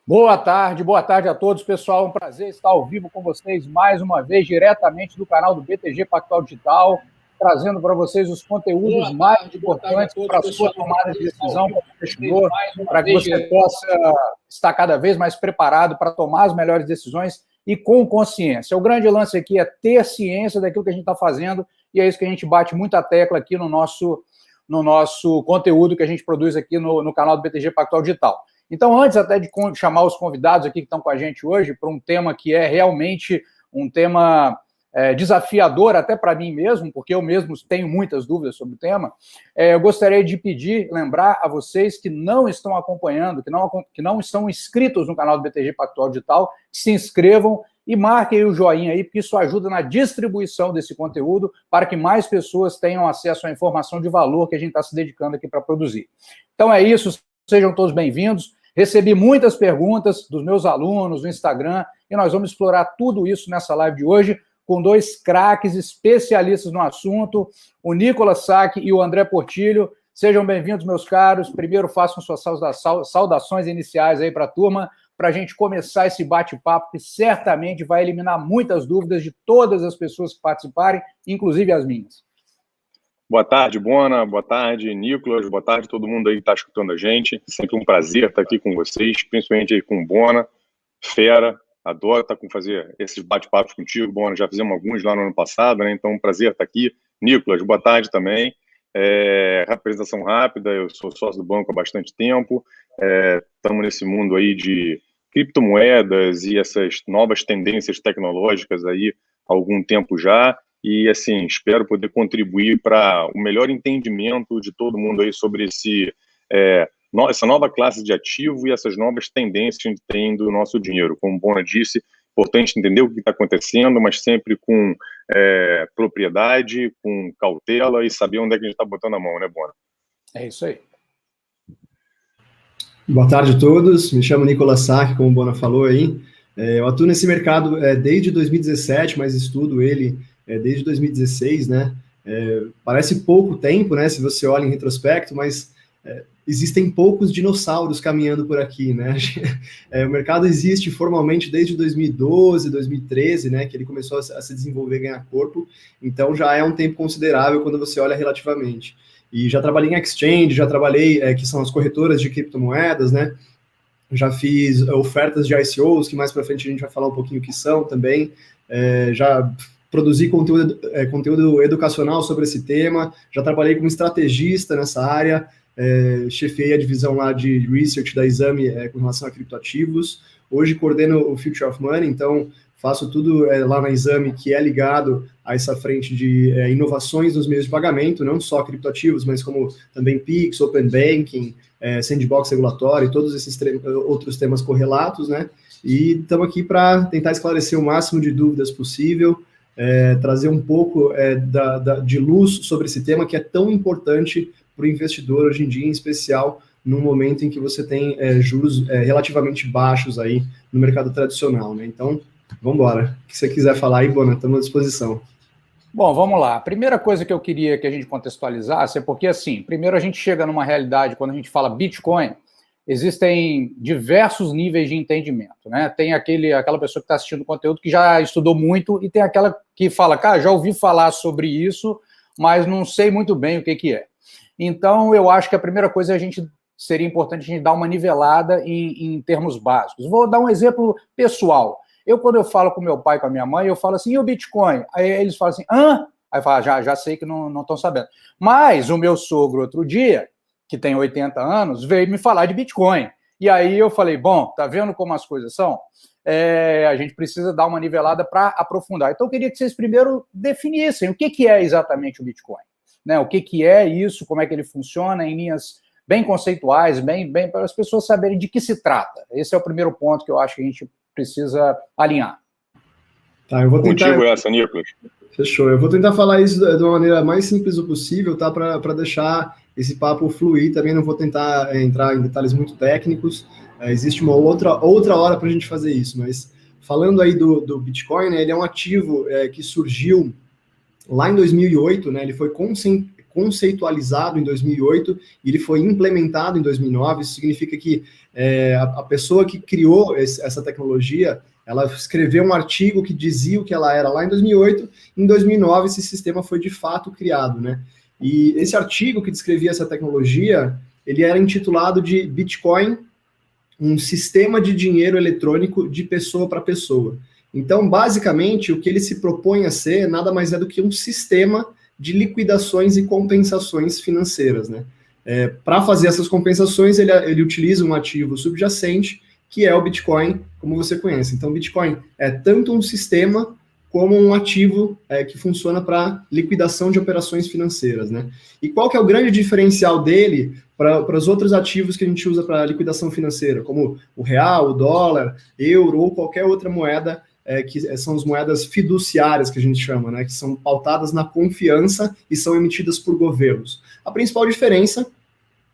Boa tarde a todos, pessoal. Um prazer estar ao vivo com vocês mais uma vez, diretamente do canal do BTG Pactual Digital, trazendo para vocês os conteúdos mais importantes para a sua tomada de decisão como investidor, para que você possa estar cada vez mais preparado para tomar as melhores decisões e com consciência. O grande lance aqui é ter ciência daquilo que a gente está fazendo, e é isso que a gente bate muita tecla aqui no nosso conteúdo que a gente produz aqui no canal do BTG Pactual Digital. Então, antes até de chamar os convidados aqui que estão com a gente hoje para um tema que é realmente um tema desafiador até para mim mesmo, porque eu mesmo tenho muitas dúvidas sobre o tema, eu gostaria de lembrar a vocês que não estão acompanhando, que não estão inscritos no canal do BTG Pactual Digital, que se inscrevam e marquem o joinha aí, porque isso ajuda na distribuição desse conteúdo para que mais pessoas tenham acesso à informação de valor que a gente está se dedicando aqui para produzir. Então é isso, sejam todos bem-vindos. Recebi muitas perguntas dos meus alunos no Instagram e nós vamos explorar tudo isso nessa live de hoje com dois craques especialistas no assunto, o Nicolas Sack e o André Portillo. Sejam bem-vindos, meus caros. Primeiro, façam suas saudações iniciais aí para a turma, para a gente começar esse bate-papo que certamente vai eliminar muitas dúvidas de todas as pessoas que participarem, inclusive as minhas. Boa tarde, Bona. Boa tarde, Nicolas. Boa tarde todo mundo aí que está escutando a gente. Sempre um prazer estar aqui com vocês, principalmente aí com o Bona, fera. Adoro fazer esses bate-papos contigo, Bona. Já fizemos alguns lá no ano passado, né? Então, um prazer estar aqui. Nicolas, boa tarde também. Apresentação rápida, eu sou sócio do banco há bastante tempo. Estamos nesse mundo aí de criptomoedas e essas novas tendências tecnológicas aí há algum tempo já. E, assim, espero poder contribuir para o melhor entendimento de todo mundo aí sobre essa nova classe de ativo e essas novas tendências que a gente tem do nosso dinheiro. Como o Bona disse, importante entender o que está acontecendo, mas sempre com propriedade, com cautela e saber onde é que a gente está botando a mão, né, Bona? É isso aí. Boa tarde a todos, me chamo Nicolas Sack, como o Bona falou aí. Eu atuo nesse mercado desde 2017, mas estudo ele desde 2016, né? Parece pouco tempo, né? Se você olha em retrospecto, mas existem poucos dinossauros caminhando por aqui, né? O mercado existe formalmente desde 2012, 2013, né? Que ele começou a se desenvolver e ganhar corpo. Então já é um tempo considerável quando você olha relativamente. E já trabalhei em exchange, já trabalhei, que são as corretoras de criptomoedas, né? Já fiz ofertas de ICOs, que mais para frente a gente vai falar um pouquinho o que são também. Já produzi conteúdo educacional sobre esse tema, já trabalhei como estrategista nessa área, chefiei a divisão lá de research da Exame com relação a criptoativos. Hoje coordeno o Future of Money, então faço tudo lá na Exame que é ligado a essa frente de inovações nos meios de pagamento, não só criptoativos, mas como também PIX, Open Banking, sandbox regulatório, todos esses outros temas correlatos, né? E estamos aqui para tentar esclarecer o máximo de dúvidas possível, trazer um pouco de luz sobre esse tema que é tão importante para o investidor hoje em dia, em especial num momento em que você tem juros relativamente baixos aí no mercado tradicional, né? Então, vamos embora. O que você quiser falar aí, Bona, estamos à disposição. Bom, vamos lá. A primeira coisa que eu queria que a gente contextualizasse é porque, assim, primeiro a gente chega numa realidade, quando a gente fala Bitcoin, existem diversos níveis de entendimento, né? Tem aquela pessoa que está assistindo o conteúdo que já estudou muito e tem aquela que fala, cara, já ouvi falar sobre isso, mas não sei muito bem o que é. Então, eu acho que a primeira coisa seria importante a gente dar uma nivelada em termos básicos. Vou dar um exemplo pessoal. Quando eu falo com meu pai e com a minha mãe, eu falo assim, e o Bitcoin? Aí eles falam assim, hã? Aí eu falo, já sei que não estão sabendo. Mas o meu sogro, outro dia, que tem 80 anos, veio me falar de Bitcoin. E aí eu falei, bom, tá vendo como as coisas são? A gente precisa dar uma nivelada para aprofundar. Então eu queria que vocês primeiro definissem o que é exatamente o Bitcoin. Né? O que é isso, como é que ele funciona, em linhas bem conceituais, bem para as pessoas saberem de que se trata. Esse é o primeiro ponto que eu acho que a gente precisa alinhar. Tá, eu vou tentar... Contigo essa, Nicolas. Fechou. Eu vou tentar falar isso de uma maneira mais simples possível, tá? Para deixar esse papo fluir. Também não vou tentar entrar em detalhes muito técnicos. Existe uma outra hora para a gente fazer isso. Mas falando aí do Bitcoin, né, ele é um ativo que surgiu lá em 2008, né? Ele foi conceitualizado em 2008 e ele foi implementado em 2009. Isso significa que a pessoa que criou essa tecnologia, ela escreveu um artigo que dizia o que ela era lá em 2008, em 2009 esse sistema foi de fato criado, né? E esse artigo que descrevia essa tecnologia, ele era intitulado de Bitcoin, um sistema de dinheiro eletrônico de pessoa para pessoa. Então, basicamente, o que ele se propõe a ser nada mais é do que um sistema de liquidações e compensações financeiras, né? Para fazer essas compensações, ele utiliza um ativo subjacente, que é o Bitcoin, como você conhece. Então, o Bitcoin é tanto um sistema como um ativo que funciona para liquidação de operações financeiras, né? E qual que é o grande diferencial dele para os outros ativos que a gente usa para liquidação financeira, como o real, o dólar, euro ou qualquer outra moeda, que são as moedas fiduciárias que a gente chama, né? Que são pautadas na confiança e são emitidas por governos. A principal diferença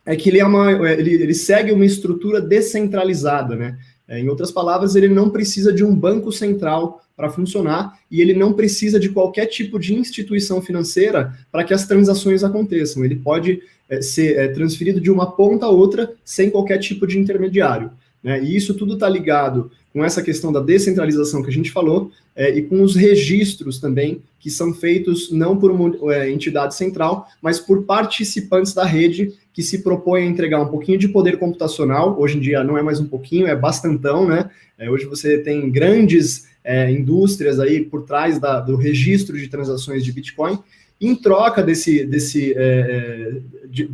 é que ele segue uma estrutura descentralizada, né? Em outras palavras, ele não precisa de um banco central para funcionar e ele não precisa de qualquer tipo de instituição financeira para que as transações aconteçam. Ele pode ser transferido de uma ponta a outra sem qualquer tipo de intermediário, né? E isso tudo está ligado com essa questão da descentralização que a gente falou e com os registros também, que são feitos não por uma entidade central, mas por participantes da rede que se propõem a entregar um pouquinho de poder computacional. Hoje em dia não é mais um pouquinho, é bastantão, né? Hoje você tem grandes indústrias aí por trás do registro de transações de Bitcoin. Em troca de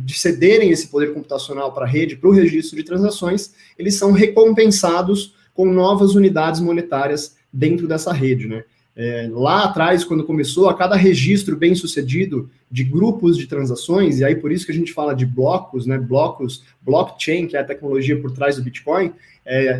cederem esse poder computacional para a rede, para o registro de transações, eles são recompensados com novas unidades monetárias dentro dessa rede, né? Lá atrás, quando começou, a cada registro bem sucedido de grupos de transações, e aí por isso que a gente fala de blocos, né? Blocos, blockchain, que é a tecnologia por trás do Bitcoin,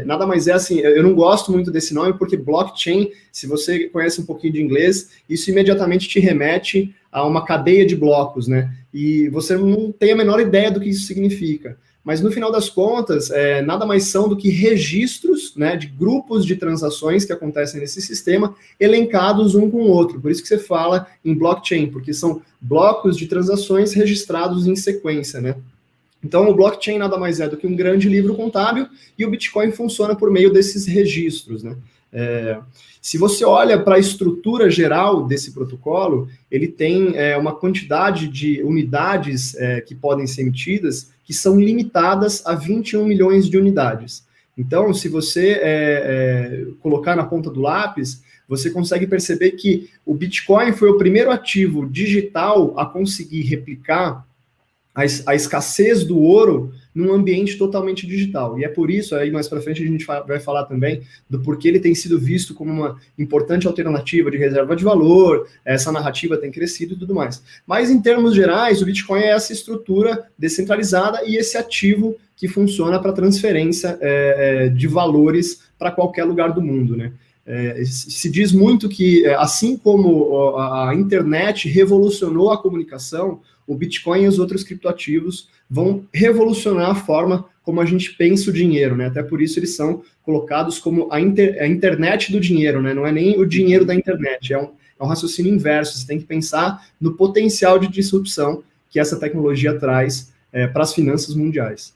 nada mais é assim, eu não gosto muito desse nome, porque blockchain, se você conhece um pouquinho de inglês, isso imediatamente te remete a uma cadeia de blocos, né? E você não tem a menor ideia do que isso significa. Mas no final das contas, nada mais são do que registros, né, de grupos de transações que acontecem nesse sistema, elencados um com o outro. Por isso que você fala em blockchain, porque são blocos de transações registrados em sequência, né? Então, o blockchain nada mais é do que um grande livro contábil e o Bitcoin funciona por meio desses registros, né? Se você olha para a estrutura geral desse protocolo, ele tem uma quantidade de unidades que podem ser emitidas que são limitadas a 21 milhões de unidades. Então, se você colocar na ponta do lápis, você consegue perceber que o Bitcoin foi o primeiro ativo digital a conseguir replicar a escassez do ouro num ambiente totalmente digital. E é por isso, aí mais para frente a gente vai falar também do porquê ele tem sido visto como uma importante alternativa de reserva de valor, essa narrativa tem crescido e tudo mais. Mas em termos gerais, o Bitcoin é essa estrutura descentralizada e esse ativo que funciona para transferência de valores para qualquer lugar do mundo, né? Se diz muito que, assim como a internet revolucionou a comunicação, o Bitcoin e os outros criptoativos vão revolucionar a forma como a gente pensa o dinheiro, né? Até por isso eles são colocados como a internet do dinheiro, né? Não é nem o dinheiro da internet, é um raciocínio inverso. Você tem que pensar no potencial de disrupção que essa tecnologia traz para as finanças mundiais.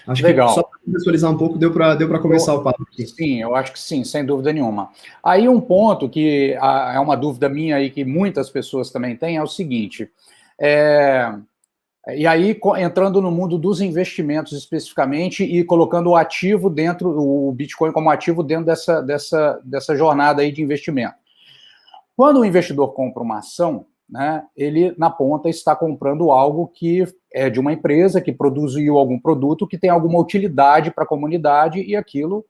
Acho Legal. Que só para contextualizar um pouco, deu para começar o papo aqui. Sim, eu acho que sim, sem dúvida nenhuma. Aí um ponto que é uma dúvida minha aí, que muitas pessoas também têm, é o seguinte, e aí entrando no mundo dos investimentos especificamente e colocando o ativo dentro, o Bitcoin como ativo dentro dessa jornada aí de investimento. Quando o investidor compra uma ação, né, ele, na ponta, está comprando algo que é de uma empresa que produziu algum produto que tem alguma utilidade para a comunidade e aquilo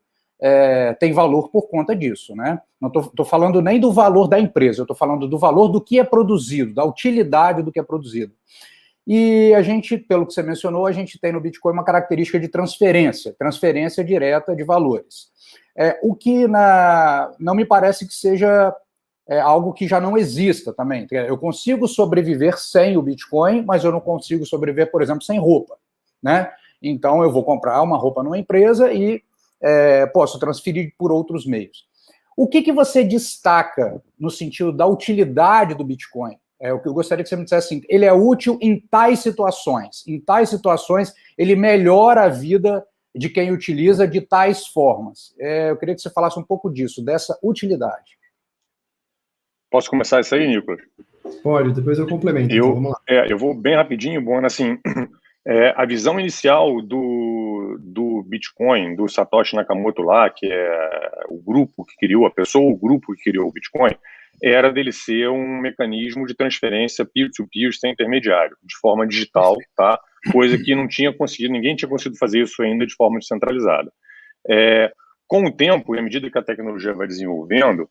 tem valor por conta disso, né? Não estou falando nem do valor da empresa, eu estou falando do valor do que é produzido, da utilidade do que é produzido. E a gente, pelo que você mencionou, a gente tem no Bitcoin uma característica de transferência direta de valores. O que não me parece que seja algo que já não exista também. Eu consigo sobreviver sem o Bitcoin, mas eu não consigo sobreviver, por exemplo, sem roupa, né? Então, eu vou comprar uma roupa numa empresa e posso transferir por outros meios. O que você destaca no sentido da utilidade do Bitcoin o que eu gostaria que você me dissesse assim, ele é útil em tais situações. Em tais situações, ele melhora a vida de quem utiliza de tais formas. Eu queria que você falasse um pouco disso, dessa utilidade. Posso começar isso aí, Nicolas? Pode, depois eu complemento. Então, vamos lá. Eu vou bem rapidinho, Bona, assim, a visão inicial do Bitcoin, do Satoshi Nakamoto lá, que é o grupo que criou, o grupo que criou o Bitcoin, era dele ser um mecanismo de transferência peer-to-peer sem intermediário, de forma digital, tá? Coisa que ninguém tinha conseguido fazer isso ainda de forma descentralizada. Com o tempo, e à medida que a tecnologia vai desenvolvendo,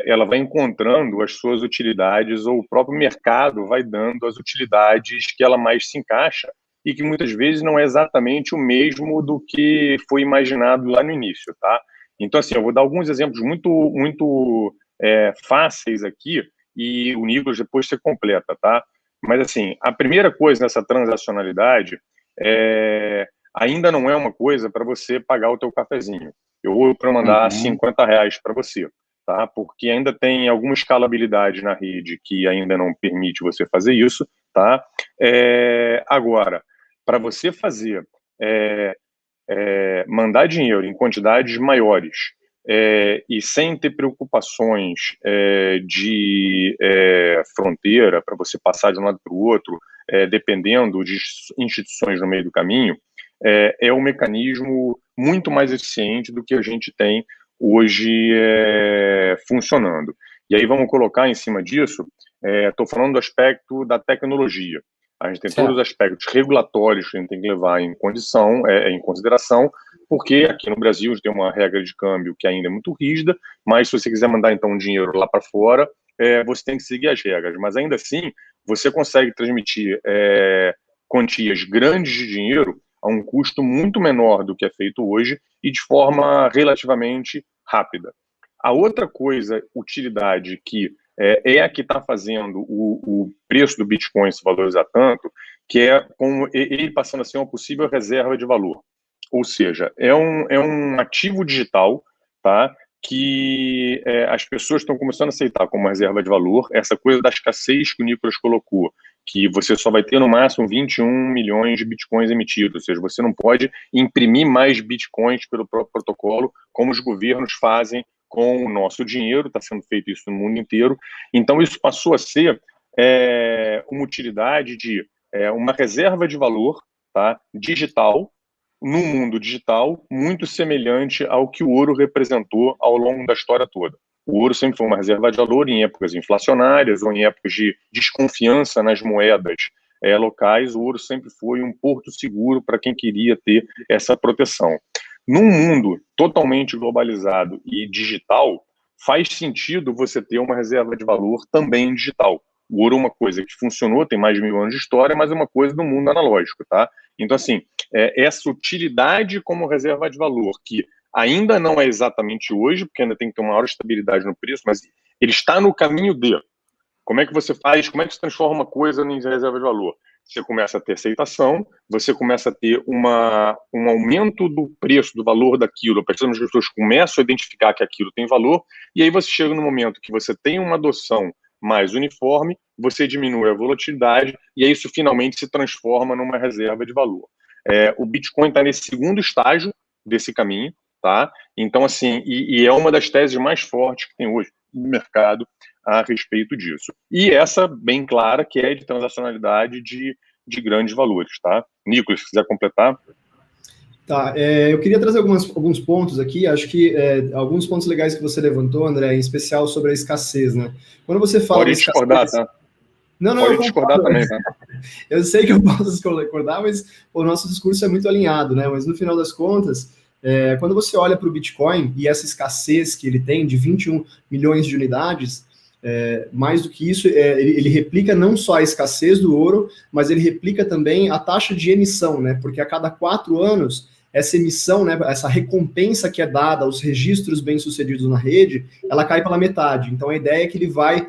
ela vai encontrando as suas utilidades, ou o próprio mercado vai dando as utilidades que ela mais se encaixa e que muitas vezes não é exatamente o mesmo do que foi imaginado lá no início, tá? Então, assim, eu vou dar alguns exemplos muito fáceis aqui e o Nicolas depois você completa, tá? Mas, assim, a primeira coisa nessa transacionalidade ainda não é uma coisa para você pagar o teu cafezinho. Eu vou para mandar R$50 para você. Tá? Porque ainda tem alguma escalabilidade na rede que ainda não permite você fazer isso, tá? Agora, para você fazer, mandar dinheiro em quantidades maiores e sem ter preocupações de fronteira, para você passar de um lado para o outro, dependendo de instituições no meio do caminho, é um mecanismo muito mais eficiente do que a gente tem hoje funcionando. E aí vamos colocar em cima disso, estou falando do aspecto da tecnologia. A gente tem todos os aspectos regulatórios que a gente tem que levar em consideração, porque aqui no Brasil a gente tem uma regra de câmbio que ainda é muito rígida, mas se você quiser mandar então dinheiro lá para fora, você tem que seguir as regras. Mas ainda assim, você consegue transmitir quantias grandes de dinheiro a um custo muito menor do que é feito hoje e de forma relativamente rápida. A outra utilidade que a que está fazendo o preço do Bitcoin se valorizar tanto, que é como ele passando a ser uma possível reserva de valor. Ou seja, é um ativo digital, tá, que as pessoas estão começando a aceitar como reserva de valor, essa coisa da escassez que o Nicolas colocou, que você só vai ter no máximo 21 milhões de bitcoins emitidos, ou seja, você não pode imprimir mais bitcoins pelo próprio protocolo, como os governos fazem com o nosso dinheiro, está sendo feito isso no mundo inteiro. Então, isso passou a ser uma utilidade de uma reserva de valor, tá, digital, no mundo digital, muito semelhante ao que o ouro representou ao longo da história toda. O ouro sempre foi uma reserva de valor em épocas inflacionárias ou em épocas de desconfiança nas moedas locais. O ouro sempre foi um porto seguro para quem queria ter essa proteção. Num mundo totalmente globalizado e digital, faz sentido você ter uma reserva de valor também digital. O ouro é uma coisa que funcionou, tem mais de 1000 anos de história, mas é uma coisa do mundo analógico, tá? Então, assim, essa utilidade como reserva de valor, que ainda não é exatamente hoje, porque ainda tem que ter uma maior estabilidade no preço, mas ele está no caminho de. Como é que você faz, como é que se transforma uma coisa em reserva de valor? Você começa a ter aceitação, você começa a ter um aumento do preço, do valor daquilo, as pessoas começam a identificar que aquilo tem valor, e aí você chega no momento que você tem uma adoção mais uniforme, você diminui a volatilidade, e aí isso finalmente se transforma numa reserva de valor. O Bitcoin está nesse segundo estágio desse caminho, tá? Então, assim, e é uma das teses mais fortes que tem hoje no mercado a respeito disso. E essa, bem clara, que é de transacionalidade de grandes valores, tá? Nicolas, se quiser completar. Tá, eu queria trazer alguns pontos aqui, acho que alguns pontos legais que você levantou, André, em especial sobre a escassez, né? Quando você fala Pode discordar, tá? Não, pode discordar também, tá? Eu sei que eu posso discordar, mas o nosso discurso é muito alinhado, né? Mas no final das contas, quando você olha para o Bitcoin e essa escassez que ele tem de 21 milhões de unidades, mais do que isso, ele replica não só a escassez do ouro, mas ele replica também a taxa de emissão, né? Porque a cada 4 anos, essa emissão, né, essa recompensa que é dada aos registros bem-sucedidos na rede, ela cai pela metade. Então, a ideia é que ele vai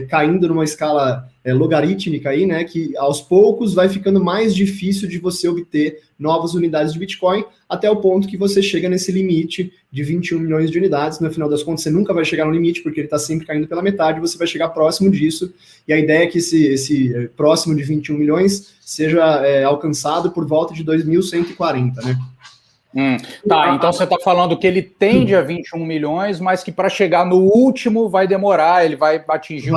caindo numa escala logarítmica aí, né, que aos poucos vai ficando mais difícil de você obter novas unidades de Bitcoin, até o ponto que você chega nesse limite de 21 milhões de unidades. No final das contas, você nunca vai chegar no limite, porque ele está sempre caindo pela metade, você vai chegar próximo disso, e a ideia é que esse próximo de 21 milhões seja alcançado por volta de 2140, né? Tá, então você está falando que ele tende a 21 milhões, mas que para chegar no último vai demorar, ele vai atingir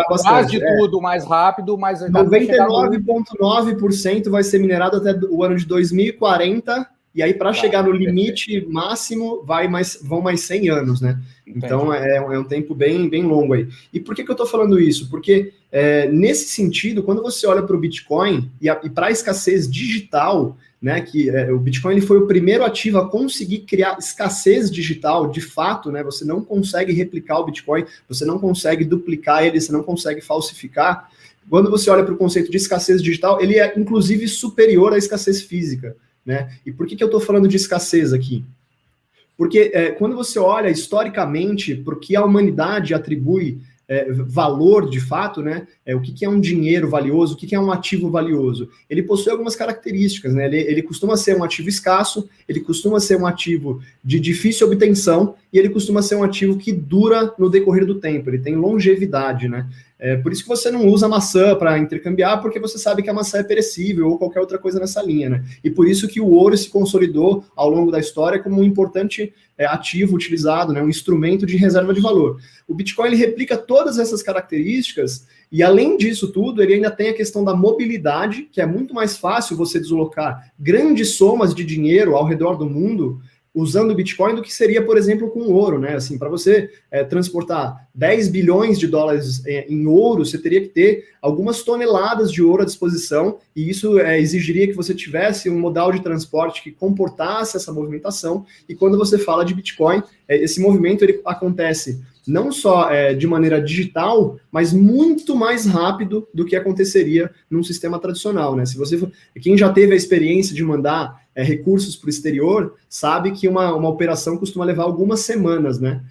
quase tudo mais rápido, mas 99,9% vai ser minerado até o ano de 2040, e aí para chegar no limite máximo vão mais 100 anos, né? Entendi. Então é um tempo bem, bem longo aí. E por que eu estou falando isso? Porque nesse sentido, quando você olha para o Bitcoin e para a escassez digital, né, que o Bitcoin ele foi o primeiro ativo a conseguir criar escassez digital, de fato, né, você não consegue replicar o Bitcoin, você não consegue duplicar ele, você não consegue falsificar. Quando você olha para o conceito de escassez digital, ele é inclusive superior à escassez física, né? E por que eu estou falando de escassez aqui? Porque quando você olha historicamente para o que a humanidade atribui valor de fato, né? O que é um dinheiro valioso, o que é um ativo valioso? Ele possui algumas características, né? Ele costuma ser um ativo escasso, ele costuma ser um ativo de difícil obtenção e ele costuma ser um ativo que dura no decorrer do tempo, ele tem longevidade, né? Por isso que você não usa maçã para intercambiar, porque você sabe que a maçã é perecível ou qualquer outra coisa nessa linha, né? E por isso que o ouro se consolidou ao longo da história como um importante ativo utilizado, né? Um instrumento de reserva de valor. O Bitcoin ele replica todas essas características e, além disso tudo, ele ainda tem a questão da mobilidade, que é muito mais fácil você deslocar grandes somas de dinheiro ao redor do mundo usando o Bitcoin do que seria, por exemplo, com ouro, né? Assim, para você transportar 10 bilhões de dólares em ouro, você teria que ter algumas toneladas de ouro à disposição, e isso exigiria que você tivesse um modal de transporte que comportasse essa movimentação, e quando você fala de Bitcoin, esse movimento ele acontece não só de maneira digital, mas muito mais rápido do que aconteceria num sistema tradicional, né? Quem já teve a experiência de mandar recursos para o exterior, sabe que uma operação costuma levar algumas semanas, né?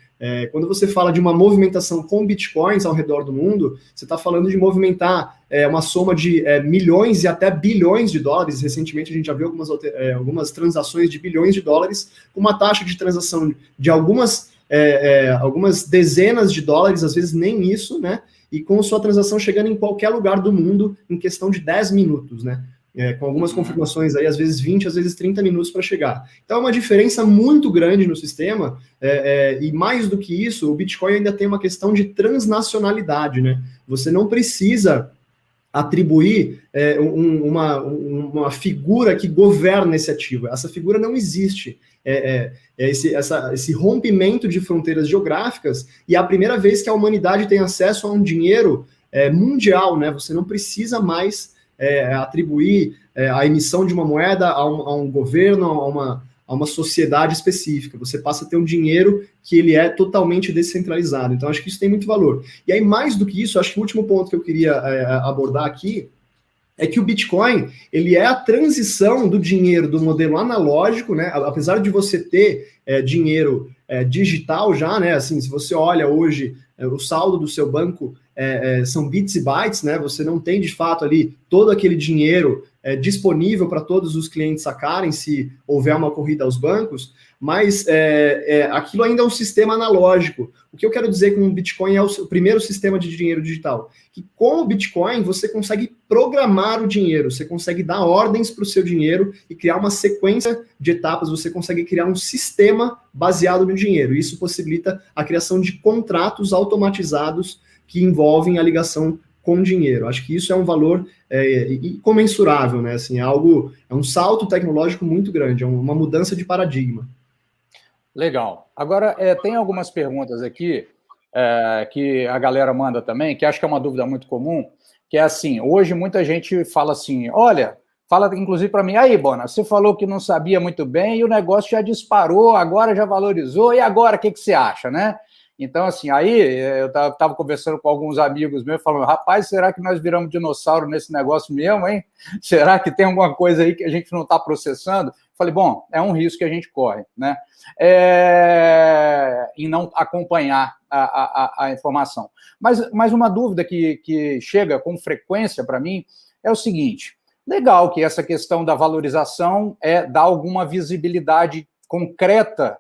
Quando você fala de uma movimentação com bitcoins ao redor do mundo, você está falando de movimentar uma soma de milhões e até bilhões de dólares. Recentemente a gente já viu algumas transações de bilhões de dólares, com uma taxa de transação de algumas dezenas de dólares, às vezes nem isso, né? E com sua transação chegando em qualquer lugar do mundo em questão de 10 minutos, né? Com algumas confirmações aí, às vezes 20, às vezes 30 minutos para chegar. Então é uma diferença muito grande no sistema, e mais do que isso, o Bitcoin ainda tem uma questão de transnacionalidade, né? Você não precisa atribuir uma figura que governa esse ativo. Essa figura não existe. Esse rompimento de fronteiras geográficas, e é a primeira vez que a humanidade tem acesso a um dinheiro mundial, né? Você não precisa mais atribuir a emissão de uma moeda a um governo, a uma sociedade específica. Você passa a ter um dinheiro que ele é totalmente descentralizado. Então, acho que isso tem muito valor. E aí, mais do que isso, acho que o último ponto que eu queria abordar aqui é que o Bitcoin, ele é a transição do dinheiro do modelo analógico, né? Apesar de você ter dinheiro digital já, né? Assim, se você olha hoje o saldo do seu banco, são bits e bytes, né? Você não tem, de fato, ali todo aquele dinheiro disponível para todos os clientes sacarem se houver uma corrida aos bancos, mas aquilo ainda é um sistema analógico. O que eu quero dizer com o Bitcoin é o primeiro sistema de dinheiro digital, que com o Bitcoin você consegue programar o dinheiro, você consegue dar ordens para o seu dinheiro e criar uma sequência de etapas, você consegue criar um sistema baseado no dinheiro. Isso possibilita a criação de contratos automatizados que envolvem a ligação com dinheiro. Acho que isso é um valor incomensurável, né? Assim, é um salto tecnológico muito grande, é uma mudança de paradigma. Legal. Agora, tem algumas perguntas aqui que a galera manda também, que acho que é uma dúvida muito comum, que é assim, hoje muita gente fala assim, olha, fala inclusive para mim, aí, Bona, você falou que não sabia muito bem e o negócio já disparou, agora já valorizou, e agora o que você acha, né? Então, assim, aí eu estava conversando com alguns amigos meus, falando, rapaz, será que nós viramos dinossauro nesse negócio mesmo, hein? Será que tem alguma coisa aí que a gente não está processando? Falei, bom, é um risco que a gente corre, né? Em não acompanhar a informação. Mas uma dúvida que chega com frequência para mim é o seguinte, legal que essa questão da valorização dá alguma visibilidade concreta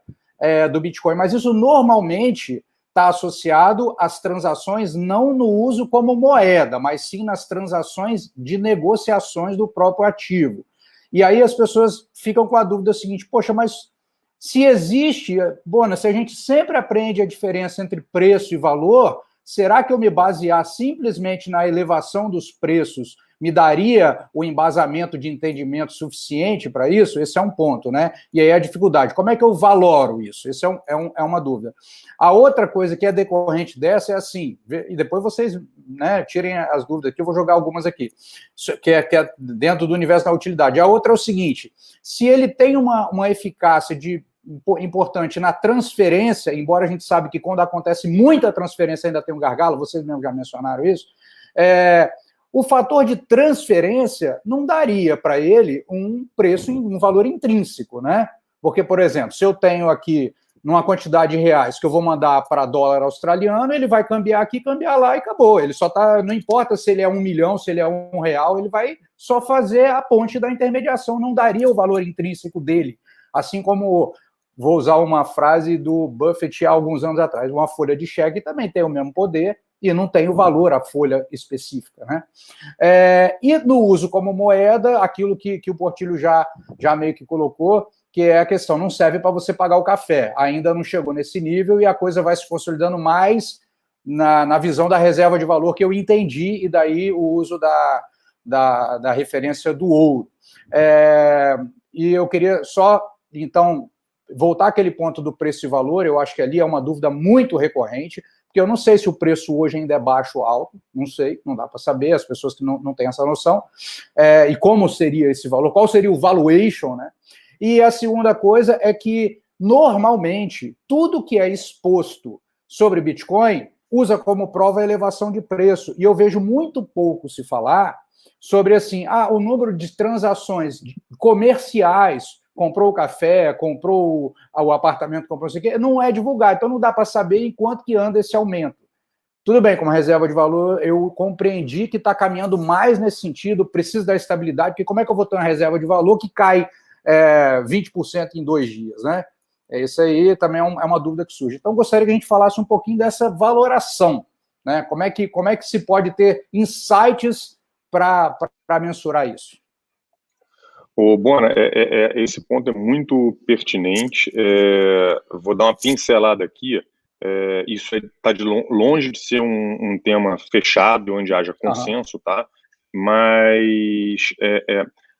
do Bitcoin, mas isso normalmente está associado às transações não no uso como moeda, mas sim nas transações de negociações do próprio ativo. E aí as pessoas ficam com a dúvida seguinte, poxa, mas se existe, Bona, se a gente sempre aprende a diferença entre preço e valor, será que eu me basear simplesmente na elevação dos preços me daria o embasamento de entendimento suficiente para isso? Esse é um ponto, né? E aí a dificuldade. Como é que eu valoro isso? Esse é uma dúvida. A outra coisa que é decorrente dessa é assim, e depois vocês, né, tirem as dúvidas aqui, eu vou jogar algumas aqui, que é dentro do universo da utilidade. A outra é o seguinte, se ele tem uma eficácia importante na transferência, embora a gente sabe que quando acontece muita transferência ainda tem um gargalo, vocês mesmos já mencionaram isso, o fator de transferência não daria para ele um preço, um valor intrínseco, né? Porque, por exemplo, se eu tenho aqui numa quantidade de reais que eu vou mandar para dólar australiano, ele vai cambiar aqui, cambiar lá e acabou. Ele só tá, não importa se ele é 1 milhão, se ele é R$1, ele vai só fazer a ponte da intermediação, não daria o valor intrínseco dele. Assim como, vou usar uma frase do Buffett há alguns anos atrás, uma folha de cheque também tem o mesmo poder, e não tem o valor, a folha específica, né? E no uso como moeda, aquilo que o Portillo já meio que colocou, que é a questão, não serve para você pagar o café, ainda não chegou nesse nível e a coisa vai se consolidando mais na visão da reserva de valor que eu entendi, e daí o uso da referência do ouro. E eu queria só, então, voltar àquele ponto do preço e valor, eu acho que ali é uma dúvida muito recorrente, porque eu não sei se o preço hoje ainda é baixo ou alto, não sei, não dá para saber, as pessoas que não têm essa noção, e como seria esse valor, qual seria o valuation, né? E a segunda coisa é que, normalmente, tudo que é exposto sobre Bitcoin usa como prova a elevação de preço, e eu vejo muito pouco se falar sobre, assim, o número de transações comerciais, comprou o café, comprou o apartamento, comprou isso aqui, não é divulgado, então não dá para saber em quanto que anda esse aumento. Tudo bem, como reserva de valor, eu compreendi que está caminhando mais nesse sentido, precisa da estabilidade, porque como é que eu vou ter uma reserva de valor que cai 20% em 2 dias, né? Isso aí também é uma dúvida que surge. Então, gostaria que a gente falasse um pouquinho dessa valoração, né? Como é que se pode ter insights para mensurar isso? Bona, esse ponto é muito pertinente. Vou dar uma pincelada aqui. Isso está longe de ser um tema fechado, onde haja consenso, tá? Mas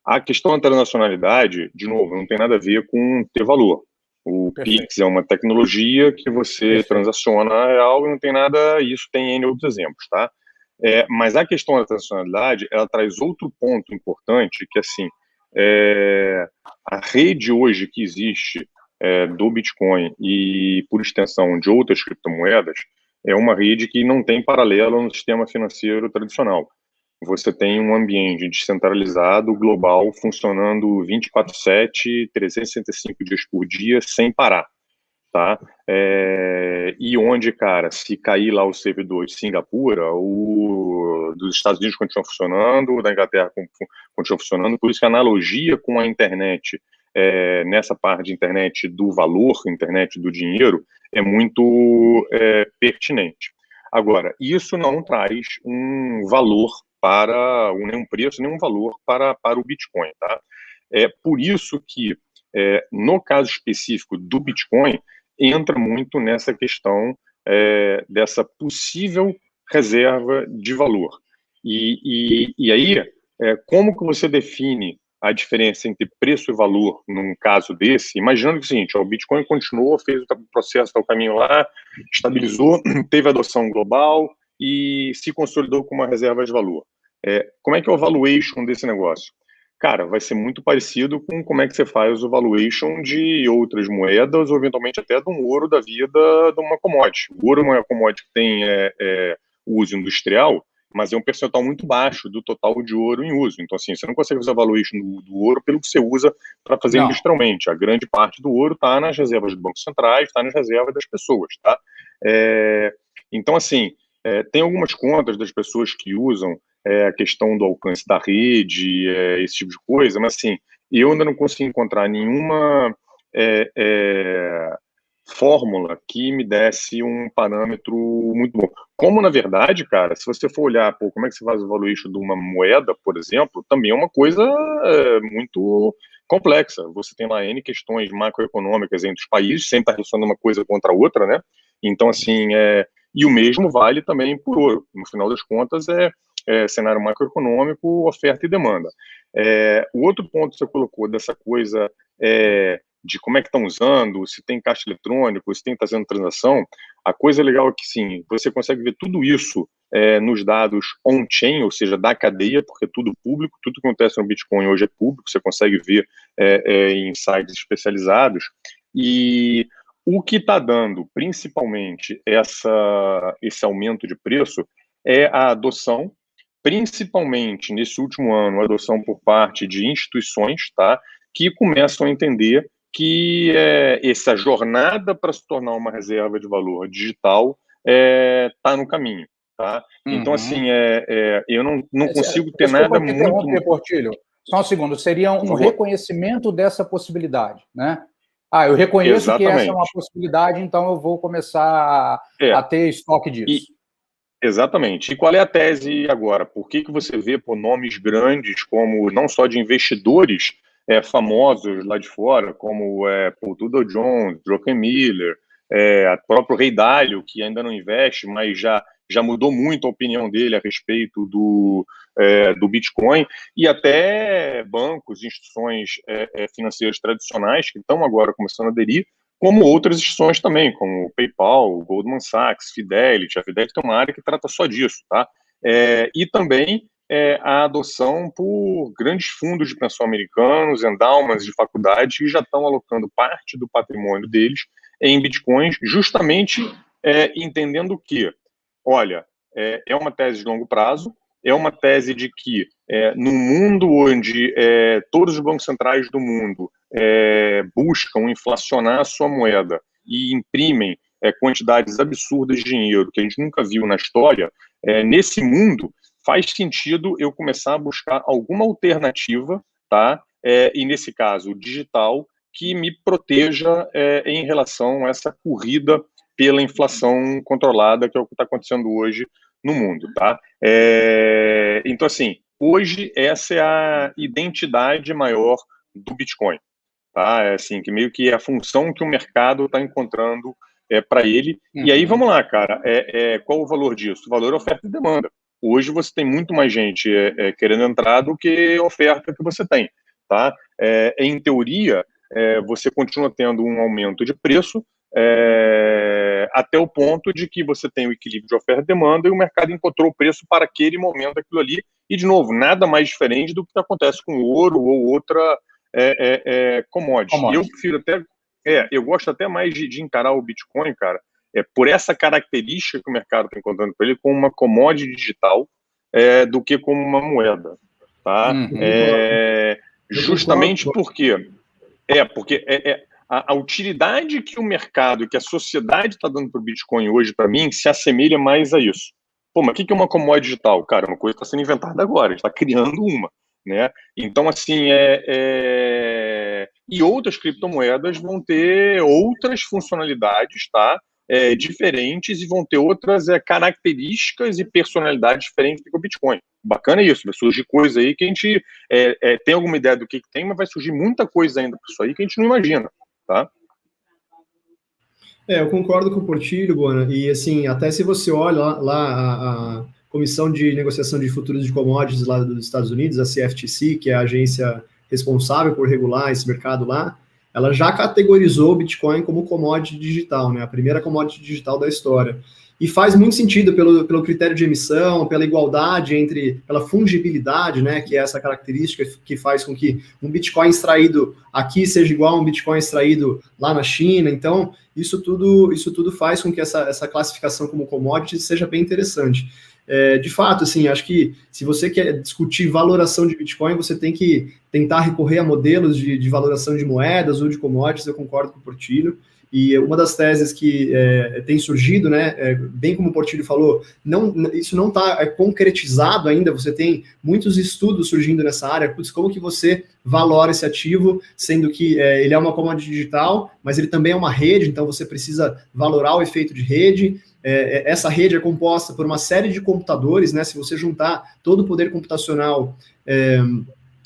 a questão da internacionalidade, de novo, não tem nada a ver com ter valor. O Pix é uma tecnologia que você transaciona real e não tem nada, isso tem N outros exemplos, tá? Mas a questão da internacionalidade, ela traz outro ponto importante, que assim, a rede hoje que existe do Bitcoin e, por extensão, de outras criptomoedas, é uma rede que não tem paralelo no sistema financeiro tradicional. Você tem um ambiente descentralizado, global, funcionando 24/7, 365 dias por dia, sem parar, tá? E onde, cara, se cair lá o servidor de Singapura, o dos Estados Unidos continua funcionando, o da Inglaterra continua funcionando, por isso que a analogia com a internet, nessa parte de internet do valor, internet do dinheiro, é muito pertinente. Agora, isso não traz um valor para nenhum preço, nenhum valor para o Bitcoin, tá? Por isso que, no caso específico do Bitcoin, entra muito nessa questão dessa possível reserva de valor. E aí, como que você define a diferença entre preço e valor num caso desse? Imaginando que é o seguinte, o Bitcoin continuou, fez o processo, o caminho lá, estabilizou, teve adoção global e se consolidou com uma reserva de valor. Como é que é o valuation desse negócio? cara, vai ser muito parecido com como é que você faz o valuation de outras moedas, ou eventualmente até de um ouro da vida, de uma commodity. O ouro é uma commodity que tem uso industrial, mas é um percentual muito baixo do total de ouro em uso. Então, assim, você não consegue fazer a valuation do ouro pelo que você usa para fazer industrialmente. A grande parte do ouro está nas reservas dos bancos centrais, está nas reservas das pessoas, tá? Então, assim, tem algumas contas das pessoas que usam a questão do alcance da rede, esse tipo de coisa, mas, assim, eu ainda não consegui encontrar nenhuma fórmula que me desse um parâmetro muito bom. Como, na verdade, cara, se você for olhar, como é que você faz o valuation de uma moeda, por exemplo, também é uma coisa muito complexa. Você tem lá N questões macroeconômicas entre os países, sempre está relacionando uma coisa contra a outra, né? Então, assim, e o mesmo vale também por ouro. No final das contas, cenário macroeconômico, oferta e demanda. O outro ponto que você colocou dessa coisa de como é que estão usando, se tem caixa eletrônico, se tem fazendo transação, a coisa legal é que, sim, você consegue ver tudo isso nos dados on-chain, ou seja, da cadeia, porque é tudo público, tudo que acontece no Bitcoin hoje é público, você consegue ver em sites especializados, e o que está dando, principalmente, esse aumento de preço é a adoção, principalmente nesse último ano, a adoção por parte de instituições, tá, que começam a entender que essa jornada para se tornar uma reserva de valor digital está no caminho, tá? Então, assim, eu não consigo ter nada muito... Portilho, só um segundo, seria um reconhecimento dessa possibilidade, né? Eu reconheço que essa é uma possibilidade, então eu vou começar a ter estoque disso. Exatamente. E qual é a tese agora? Por que você vê nomes grandes, como não só de investidores famosos lá de fora, como Paul Tudor Jones, Druckenmiller, o próprio Ray Dalio, que ainda não investe, mas já mudou muito a opinião dele a respeito do Bitcoin, e até bancos, instituições financeiras tradicionais que estão agora começando a aderir, como outras instituições também, como o PayPal, Goldman Sachs, Fidelity. A Fidelity tem uma área que trata só disso, tá? E também a adoção por grandes fundos de pensão americanos, endowments de faculdades, que já estão alocando parte do patrimônio deles em bitcoins, justamente entendendo que, olha, é uma tese de longo prazo, é uma tese de que, num mundo onde todos os bancos centrais do mundo buscam inflacionar a sua moeda e imprimem quantidades absurdas de dinheiro que a gente nunca viu na história, nesse mundo faz sentido eu começar a buscar alguma alternativa, tá? E nesse caso, digital, que me proteja em relação a essa corrida pela inflação controlada, que é o que está acontecendo hoje no mundo, tá? Então, assim, hoje essa é a identidade maior do Bitcoin, tá? Assim, que meio que é a função que o mercado está encontrando para ele. E aí, vamos lá, cara, qual o valor disso? O valor é oferta e demanda. Hoje você tem muito mais gente querendo entrar do que oferta que você tem, tá? Em teoria, você continua tendo um aumento de preço até o ponto de que você tem o equilíbrio de oferta e demanda e o mercado encontrou o preço para aquele momento, aquilo ali. E, de novo, nada mais diferente do que acontece com ouro ou outra commodity. E eu prefiro até... eu gosto até mais de encarar o Bitcoin, cara, por essa característica que o mercado está encontrando para ele, como uma commodity digital do que como uma moeda, tá? Justamente porque a utilidade que o mercado, que a sociedade está dando para o Bitcoin hoje, para mim, se assemelha mais a isso. Pô, mas o que é uma commodity digital? Cara, é uma coisa que está sendo inventada agora, a gente está criando uma, né? Então, assim, e outras criptomoedas vão ter outras funcionalidades, tá? Diferentes, e vão ter outras características e personalidades diferentes do que o Bitcoin. Bacana isso, vai surgir coisa aí que a gente tem alguma ideia do que tem, mas vai surgir muita coisa ainda por isso aí que a gente não imagina, tá? Eu concordo com o Portilho, Bona, e assim, até se você olha lá a Comissão de Negociação de Futuros de Commodities lá dos Estados Unidos, a CFTC, que é a agência responsável por regular esse mercado lá, ela já categorizou o Bitcoin como commodity digital, né? A primeira commodity digital da história. E faz muito sentido pelo critério de emissão, pela igualdade pela fungibilidade, né, que é essa característica que faz com que um Bitcoin extraído aqui seja igual a um Bitcoin extraído lá na China. Então, isso tudo faz com que essa classificação como commodity seja bem interessante. De fato, assim, acho que se você quer discutir valoração de Bitcoin, você tem que tentar recorrer a modelos de valoração de moedas ou de commodities. Eu concordo com o Portillo. E uma das teses que tem surgido, né, bem como o Portillo falou, isso não está concretizado ainda. Você tem muitos estudos surgindo nessa área. Putz, como que você valora esse ativo, sendo que ele é uma commodity digital, mas ele também é uma rede, então você precisa valorar o efeito de rede. Essa rede é composta por uma série de computadores, né? Se você juntar todo o poder computacional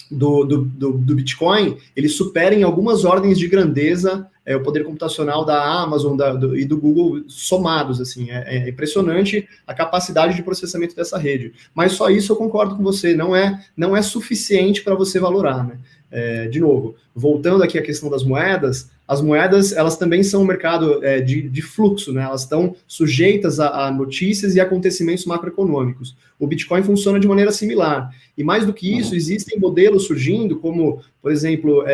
do Bitcoin, ele supera em algumas ordens de grandeza o poder computacional da Amazon e do Google somados, assim. É impressionante a capacidade de processamento dessa rede. Mas só isso eu concordo com você, não é suficiente para você valorar, né? De novo, voltando aqui à questão das moedas, as moedas, elas também são um mercado de fluxo, né? Elas estão sujeitas a notícias e acontecimentos macroeconômicos. O Bitcoin funciona de maneira similar. E mais do que isso, existem modelos surgindo, como, por exemplo,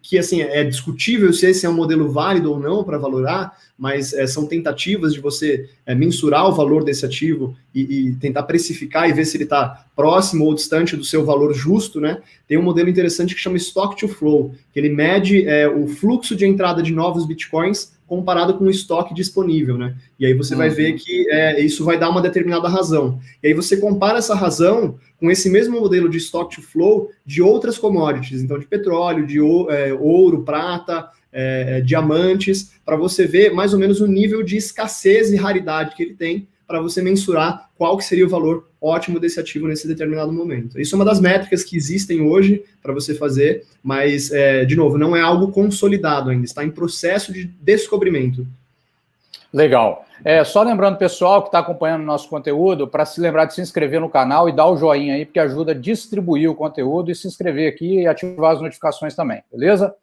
que assim, é discutível se esse é um modelo válido ou não para valorar, mas são tentativas de você mensurar o valor desse ativo e tentar precificar e ver se ele está próximo ou distante do seu valor justo, né? Tem um modelo interessante que chama Stock to Flow, que ele mede o fluxo de entrada de novos bitcoins comparado com o estoque disponível, né? E aí você vai ver que isso vai dar uma determinada razão. E aí você compara essa razão com esse mesmo modelo de Stock to Flow de outras commodities, então de petróleo, de ouro, prata, diamantes, para você ver mais ou menos o nível de escassez e raridade que ele tem, para você mensurar qual que seria o valor ótimo desse ativo nesse determinado momento. Isso é uma das métricas que existem hoje para você fazer, mas, de novo, não é algo consolidado ainda, está em processo de descobrimento. Legal. Só lembrando, pessoal, que está acompanhando o nosso conteúdo, para se lembrar de se inscrever no canal e dar o joinha aí, porque ajuda a distribuir o conteúdo e se inscrever aqui e ativar as notificações também, beleza?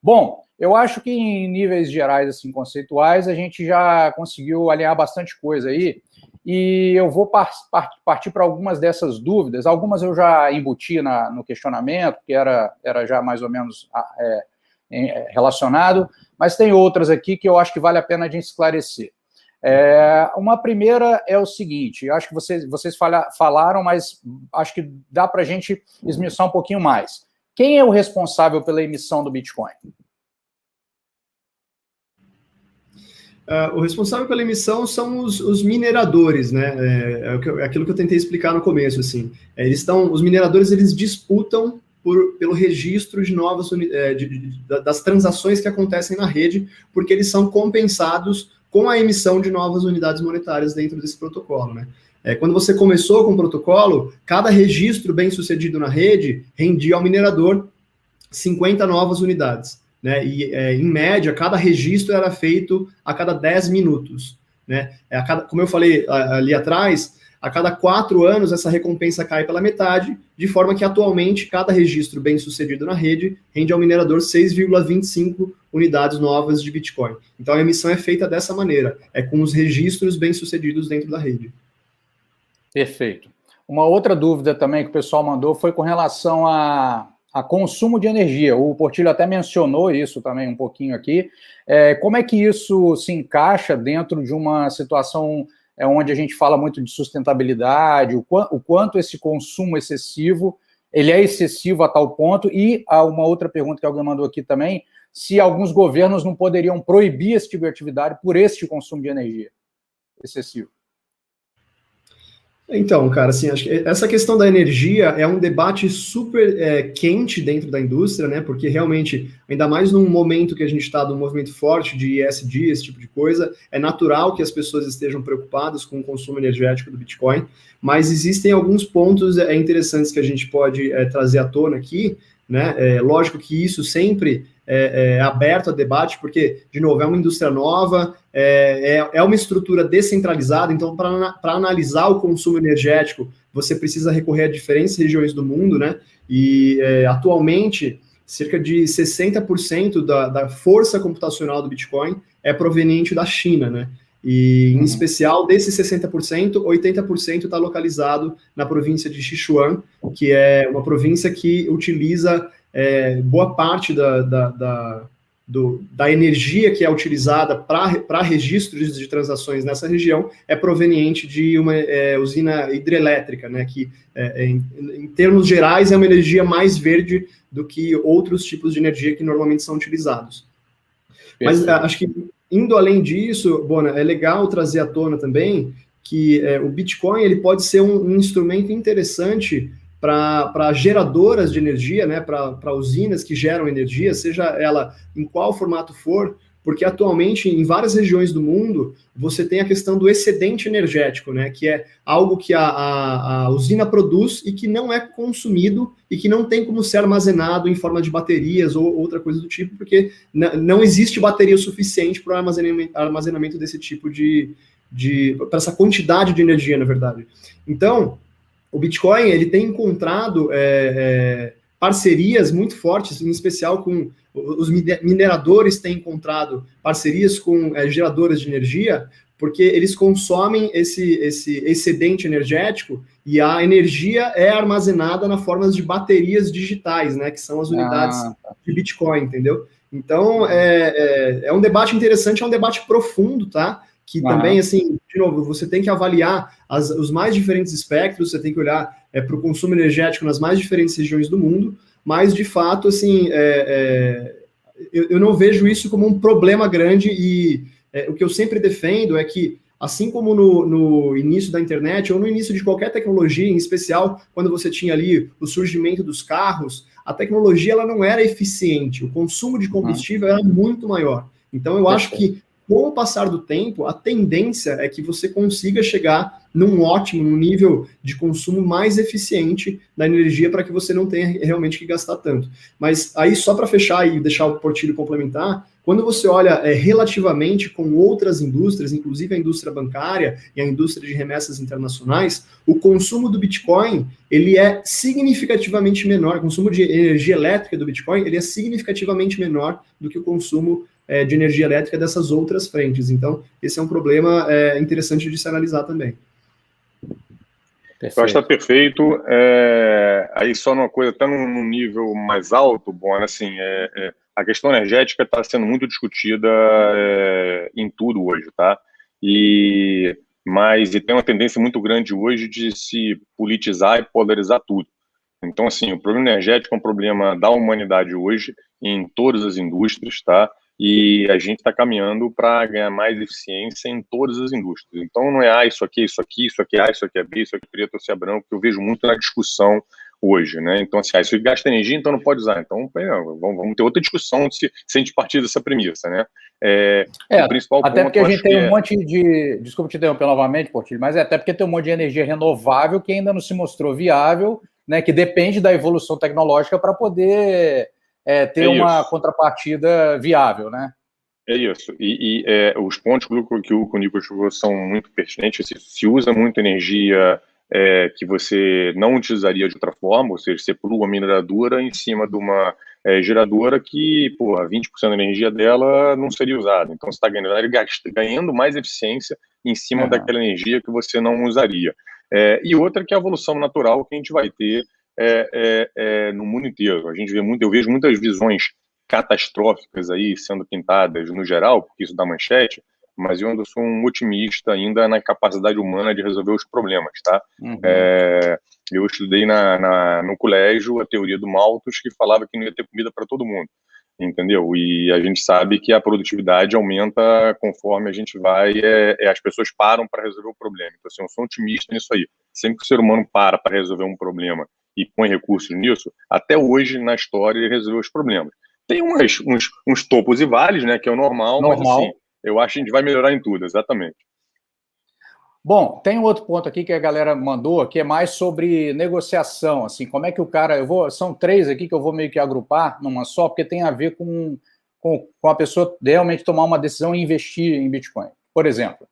Bom, eu acho que em níveis gerais, assim, conceituais, a gente já conseguiu alinhar bastante coisa aí, e eu vou partir para algumas dessas dúvidas. Algumas eu já embuti no questionamento, que era já mais ou menos relacionado, mas tem outras aqui que eu acho que vale a pena a gente esclarecer. Uma primeira é o seguinte, eu acho que vocês falaram, mas acho que dá para a gente esmiuçar um pouquinho mais. Quem é o responsável pela emissão do Bitcoin? O responsável pela emissão são os mineradores, né? Aquilo que eu tentei explicar no começo, assim. Os mineradores, eles disputam pelo registro de novas das transações que acontecem na rede, porque eles são compensados com a emissão de novas unidades monetárias dentro desse protocolo, né? Quando você começou com o protocolo, cada registro bem sucedido na rede rendia ao minerador 50 novas unidades, né? E, em média, cada registro era feito a cada 10 minutos, né? Como eu falei ali atrás, a cada 4 anos essa recompensa cai pela metade, de forma que atualmente cada registro bem sucedido na rede rende ao minerador 6,25 unidades novas de Bitcoin. Então a emissão é feita dessa maneira, com os registros bem sucedidos dentro da rede. Perfeito. Uma outra dúvida também que o pessoal mandou foi com relação a consumo de energia. O Portillo até mencionou isso também um pouquinho aqui. Como é que isso se encaixa dentro de uma situação onde a gente fala muito de sustentabilidade, o quanto esse consumo excessivo, ele é excessivo a tal ponto? E há uma outra pergunta que alguém mandou aqui também, se alguns governos não poderiam proibir esse tipo de atividade por este consumo de energia excessivo. Então, cara, assim, acho que essa questão da energia é um debate super quente dentro da indústria, né? Porque realmente, ainda mais num momento que a gente está num movimento forte de ESG, esse tipo de coisa, é natural que as pessoas estejam preocupadas com o consumo energético do Bitcoin, mas existem alguns pontos interessantes que a gente pode trazer à tona aqui, né? Lógico que isso sempre é aberto a debate, porque, de novo, é uma indústria nova, é uma estrutura descentralizada, então, para analisar o consumo energético, você precisa recorrer a diferentes regiões do mundo, né? E, atualmente, cerca de 60% da força computacional do Bitcoin é proveniente da China, né? E, em especial, desses 60%, 80% está localizado na província de Sichuan, que é uma província que utiliza boa parte da energia que é utilizada para registros de transações nessa região é proveniente de uma usina hidrelétrica, né, que, em termos gerais, é uma energia mais verde do que outros tipos de energia que normalmente são utilizados. Mas acho que, indo além disso, Bona, é legal trazer à tona também que o Bitcoin ele pode ser um instrumento interessante para geradoras de energia, né, para usinas que geram energia, seja ela em qual formato for, porque atualmente em várias regiões do mundo você tem a questão do excedente energético, né, que é algo que a usina produz e que não é consumido e que não tem como ser armazenado em forma de baterias ou outra coisa do tipo, porque não existe bateria suficiente para o armazenamento desse tipo para essa quantidade de energia, na verdade. Então, o Bitcoin ele tem encontrado parcerias muito fortes, em especial com os mineradores têm encontrado parcerias com geradoras de energia, porque eles consomem esse excedente energético e a energia é armazenada na forma de baterias digitais, né, que são as unidades de Bitcoin, entendeu? Então, é um debate interessante, é um debate profundo, tá? Que também, assim, de novo, você tem que avaliar os mais diferentes espectros, você tem que olhar para o consumo energético nas mais diferentes regiões do mundo, mas, de fato, assim, eu não vejo isso como um problema grande e o que eu sempre defendo é que, assim como no início da internet ou no início de qualquer tecnologia, em especial quando você tinha ali o surgimento dos carros, a tecnologia ela não era eficiente, o consumo de combustível era muito maior. Então, eu acho que, com o passar do tempo, a tendência é que você consiga chegar num nível de consumo mais eficiente da energia para que você não tenha realmente que gastar tanto. Mas aí, só para fechar e deixar o Portilho complementar, quando você olha relativamente com outras indústrias, inclusive a indústria bancária e a indústria de remessas internacionais, o consumo do Bitcoin ele é significativamente menor, o consumo de energia elétrica do Bitcoin ele é significativamente menor do que o consumo de energia elétrica dessas outras frentes. Então, esse é um problema interessante de se analisar também. Perfeito. Eu acho que está perfeito. Aí só numa coisa, até num nível mais alto, bom, assim, a questão energética está sendo muito discutida em tudo hoje, tá? E tem uma tendência muito grande hoje de se politizar e polarizar tudo. Então, assim, o problema energético é um problema da humanidade hoje, em todas as indústrias, tá? E a gente está caminhando para ganhar mais eficiência em todas as indústrias. Então, não é isso aqui, isso aqui, isso aqui, isso aqui é B, isso aqui é preto, isso é branco, que eu vejo muito na discussão hoje, né? Então, assim, isso gasta energia, então não pode usar. Então, vamos ter outra discussão se a gente partir dessa premissa, né? O principal até ponto, porque a gente tem um monte de... Desculpa te interromper novamente, Portilho, mas até porque tem um monte de energia renovável que ainda não se mostrou viável, né? Que depende da evolução tecnológica para poder... ter uma contrapartida viável, né? É isso. E os pontos que o Nicolas falou são muito pertinentes. Se usa muito energia que você não utilizaria de outra forma, ou seja, você plugou a mineradora em cima de uma geradora que, 20% da energia dela não seria usada. Então, você está ganhando mais eficiência em cima daquela energia que você não usaria. E outra que é a evolução natural que a gente vai ter no mundo inteiro. Eu vejo muitas visões catastróficas aí sendo pintadas no geral, porque isso dá manchete, mas eu ainda sou um otimista ainda na capacidade humana de resolver os problemas, tá? Uhum. Eu estudei no colégio a teoria do Malthus, que falava que não ia ter comida para todo mundo, entendeu? E a gente sabe que a produtividade aumenta conforme a gente vai, as pessoas param para resolver o problema. Então, assim, eu sou otimista nisso aí. Sempre que o ser humano para resolver um problema e põe recursos nisso, até hoje na história ele resolveu os problemas. Tem uns topos e vales, né, que é o normal, mas assim, eu acho que a gente vai melhorar em tudo, exatamente. Bom, tem um outro ponto aqui que a galera mandou, que é mais sobre negociação, assim, como é que o cara, são 3 aqui que eu vou meio que agrupar numa só, porque tem a ver com a pessoa realmente tomar uma decisão e investir em Bitcoin. Por exemplo,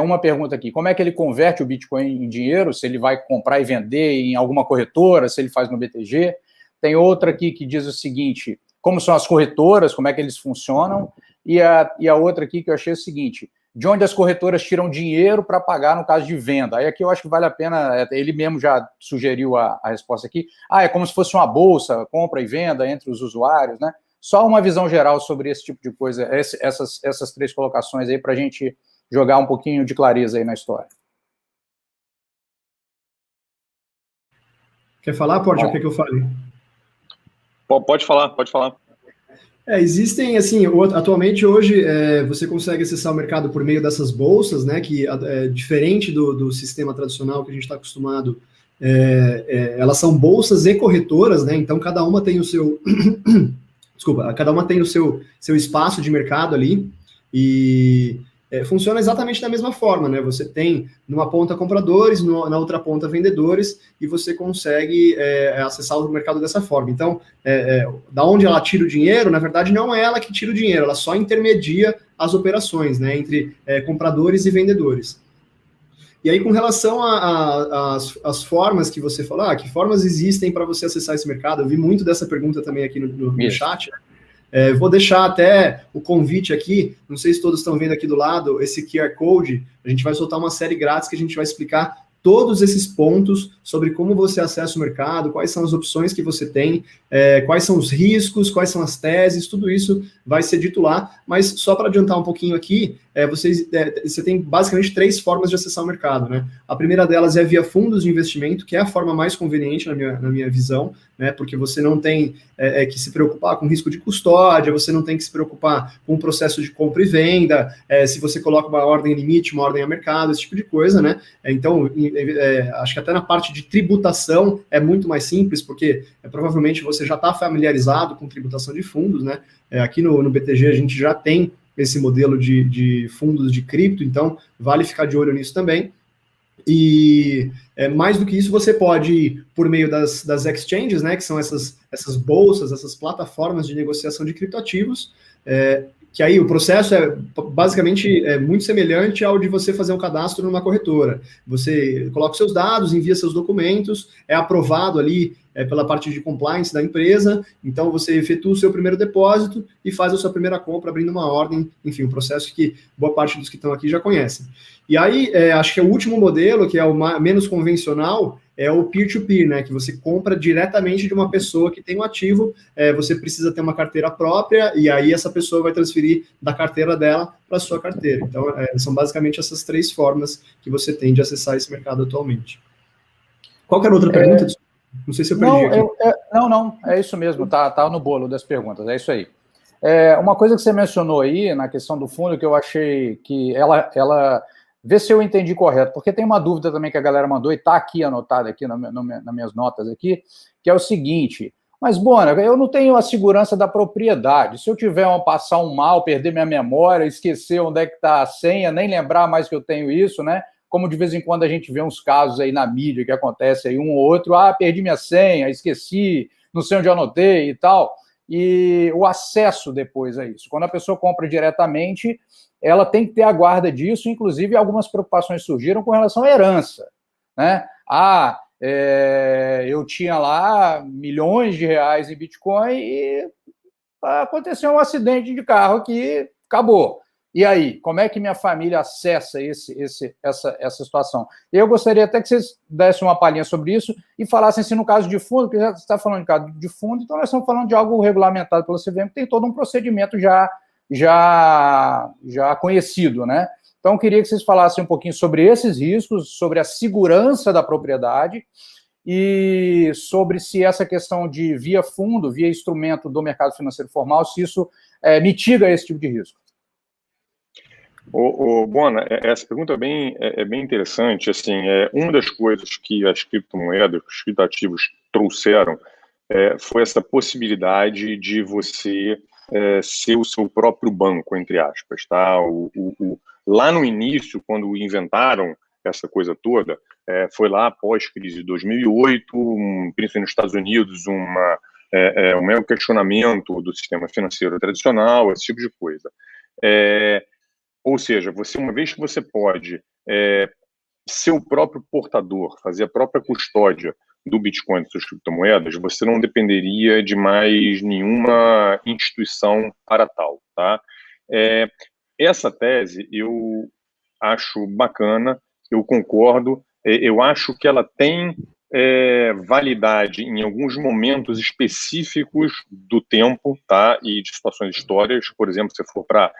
uma pergunta aqui, como é que ele converte o Bitcoin em dinheiro, se ele vai comprar e vender em alguma corretora, se ele faz no BTG. Tem outra aqui que diz o seguinte, como são as corretoras, como é que eles funcionam, e a outra aqui que eu achei o seguinte, de onde as corretoras tiram dinheiro para pagar no caso de venda. Aí aqui eu acho que vale a pena, ele mesmo já sugeriu a resposta aqui, é como se fosse uma bolsa, compra e venda entre os usuários, né? Só uma visão geral sobre esse tipo de coisa, essas 3 colocações aí para a gente jogar um pouquinho de clareza aí na história. Quer falar, Porte? O que eu falei? Pode falar, pode falar. Existem, assim, atualmente hoje você consegue acessar o mercado por meio dessas bolsas, né, que é diferente do sistema tradicional que a gente está acostumado, elas são bolsas e corretoras, né, então cada uma tem o seu, desculpa, cada uma tem o seu espaço de mercado ali, e funciona exatamente da mesma forma, né, você tem numa ponta compradores, na outra ponta vendedores, e você consegue acessar o mercado dessa forma. Então, da onde ela tira o dinheiro, na verdade, não é ela que tira o dinheiro, ela só intermedia as operações, né, entre compradores e vendedores. E aí, com relação às formas que você falou, que formas existem para você acessar esse mercado? Eu vi muito dessa pergunta também aqui no chat, né? Vou deixar até o convite aqui, não sei se todos estão vendo aqui do lado, esse QR Code, a gente vai soltar uma série grátis que a gente vai explicar todos esses pontos sobre como você acessa o mercado, quais são as opções que você tem, quais são os riscos, quais são as teses, tudo isso vai ser dito lá, mas só para adiantar um pouquinho aqui, você tem basicamente 3 formas de acessar o mercado, né? A primeira delas é via fundos de investimento, que é a forma mais conveniente na minha visão, né? Porque você não tem que se preocupar com risco de custódia, você não tem que se preocupar com o processo de compra e venda, se você coloca uma ordem limite, uma ordem a mercado, esse tipo de coisa, né? Então, acho que até na parte de tributação é muito mais simples, porque provavelmente você já está familiarizado com tributação de fundos, né? Aqui no BTG a gente já tem esse modelo de fundos de cripto, então vale ficar de olho nisso também. E mais do que isso, você pode ir por meio das exchanges, né, que são essas bolsas, essas plataformas de negociação de criptoativos, que aí o processo basicamente muito semelhante ao de você fazer um cadastro numa corretora. Você coloca seus dados, envia seus documentos, é aprovado ali pela parte de compliance da empresa, então você efetua o seu primeiro depósito e faz a sua primeira compra abrindo uma ordem, enfim, um processo que boa parte dos que estão aqui já conhecem. E aí, acho que o último modelo, que é o menos convencional, é o peer-to-peer, né, que você compra diretamente de uma pessoa que tem um ativo, você precisa ter uma carteira própria, e aí essa pessoa vai transferir da carteira dela para a sua carteira. Então, são basicamente essas 3 formas que você tem de acessar esse mercado atualmente. Qual que era a outra pergunta? Não sei se eu perdi aqui. Não, é isso mesmo, tá no bolo das perguntas, é isso aí. Uma coisa que você mencionou aí, na questão do fundo, que eu achei que ela vê se eu entendi correto, porque tem uma dúvida também que a galera mandou, e está aqui anotada aqui nas minhas notas aqui, que é o seguinte: mas, Bona, eu não tenho a segurança da propriedade. Se eu tiver passar um mal, perder minha memória, esquecer onde é que está a senha, nem lembrar mais que eu tenho isso, né? Como de vez em quando a gente vê uns casos aí na mídia que acontece aí um ou outro, perdi minha senha, esqueci, não sei onde eu anotei e tal. E o acesso depois a isso. Quando a pessoa compra diretamente, ela tem que ter a guarda disso, inclusive algumas preocupações surgiram com relação à herança, né? Eu tinha lá milhões de reais em Bitcoin e aconteceu um acidente de carro que acabou. E aí, como é que minha família acessa essa situação? Eu gostaria até que vocês dessem uma palhinha sobre isso e falassem assim, no caso de fundo, porque já está falando de caso de fundo, então nós estamos falando de algo regulamentado pela CVM, que tem todo um procedimento já conhecido, né? Então, eu queria que vocês falassem um pouquinho sobre esses riscos, sobre a segurança da propriedade e sobre se essa questão de via fundo, via instrumento do mercado financeiro formal, se isso mitiga esse tipo de risco. Bona, essa pergunta é bem interessante. Assim, uma das coisas que as criptomoedas, os criptoativos trouxeram foi essa possibilidade de você ser o seu próprio banco, entre aspas, tá? Lá no início, quando inventaram essa coisa toda, foi lá após a crise de 2008, principalmente nos Estados Unidos, um questionamento do sistema financeiro tradicional, esse tipo de coisa. Ou seja, uma vez que você pode ser o próprio portador, fazer a própria custódia do Bitcoin, das suas criptomoedas, você não dependeria de mais nenhuma instituição para tal, tá? essa tese eu acho bacana, eu concordo, eu acho que ela tem validade em alguns momentos específicos do tempo, tá? E de situações históricas. Por exemplo, se for para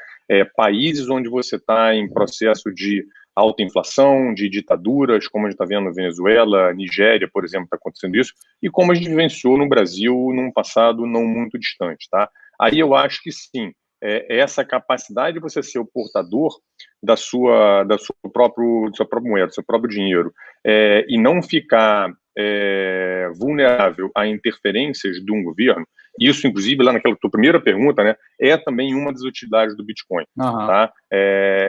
países onde você está em processo de alta inflação, de ditaduras, como a gente está vendo na Venezuela, Nigéria, por exemplo, está acontecendo isso, e como a gente vivenciou no Brasil num passado não muito distante, tá? Aí eu acho que sim, essa capacidade de você ser o portador da sua própria moeda, do seu próprio dinheiro, e não ficar vulnerável a interferências de um governo, isso, inclusive, lá naquela tua primeira pergunta, né, é também uma das utilidades do Bitcoin. Uhum. Tá?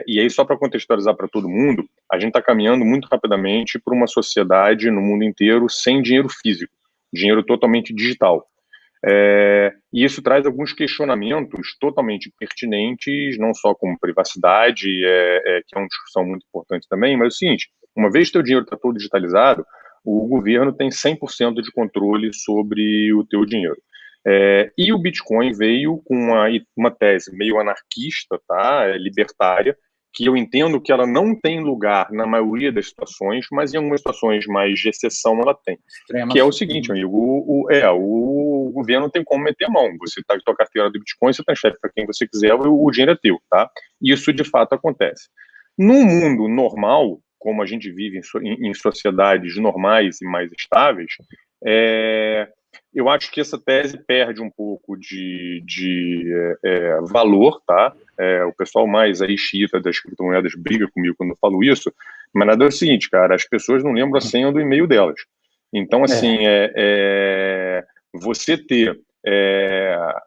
E aí, só para contextualizar para todo mundo, a gente está caminhando muito rapidamente para uma sociedade no mundo inteiro sem dinheiro físico, dinheiro totalmente digital. E isso traz alguns questionamentos totalmente pertinentes, não só como privacidade, que é uma discussão muito importante também, mas é o seguinte, uma vez que o teu dinheiro está todo digitalizado, o governo tem 100% de controle sobre o teu dinheiro. E o Bitcoin veio com uma tese meio anarquista, tá? Libertária, que eu entendo que ela não tem lugar na maioria das situações, mas em algumas situações mais de exceção ela tem. Que é o seguinte, amigo, o governo tem como meter a mão. Você está com a tua carteira do Bitcoin, você transfere para quem você quiser, o dinheiro é teu, tá? Isso de fato acontece. No mundo normal, como a gente vive em sociedades normais e mais estáveis, eu acho que essa tese perde um pouco de valor, tá? O pessoal mais aí xiita das criptomoedas briga comigo quando eu falo isso, mas nada é o seguinte, cara, as pessoas não lembram a senha do e-mail delas. Então, assim, você ter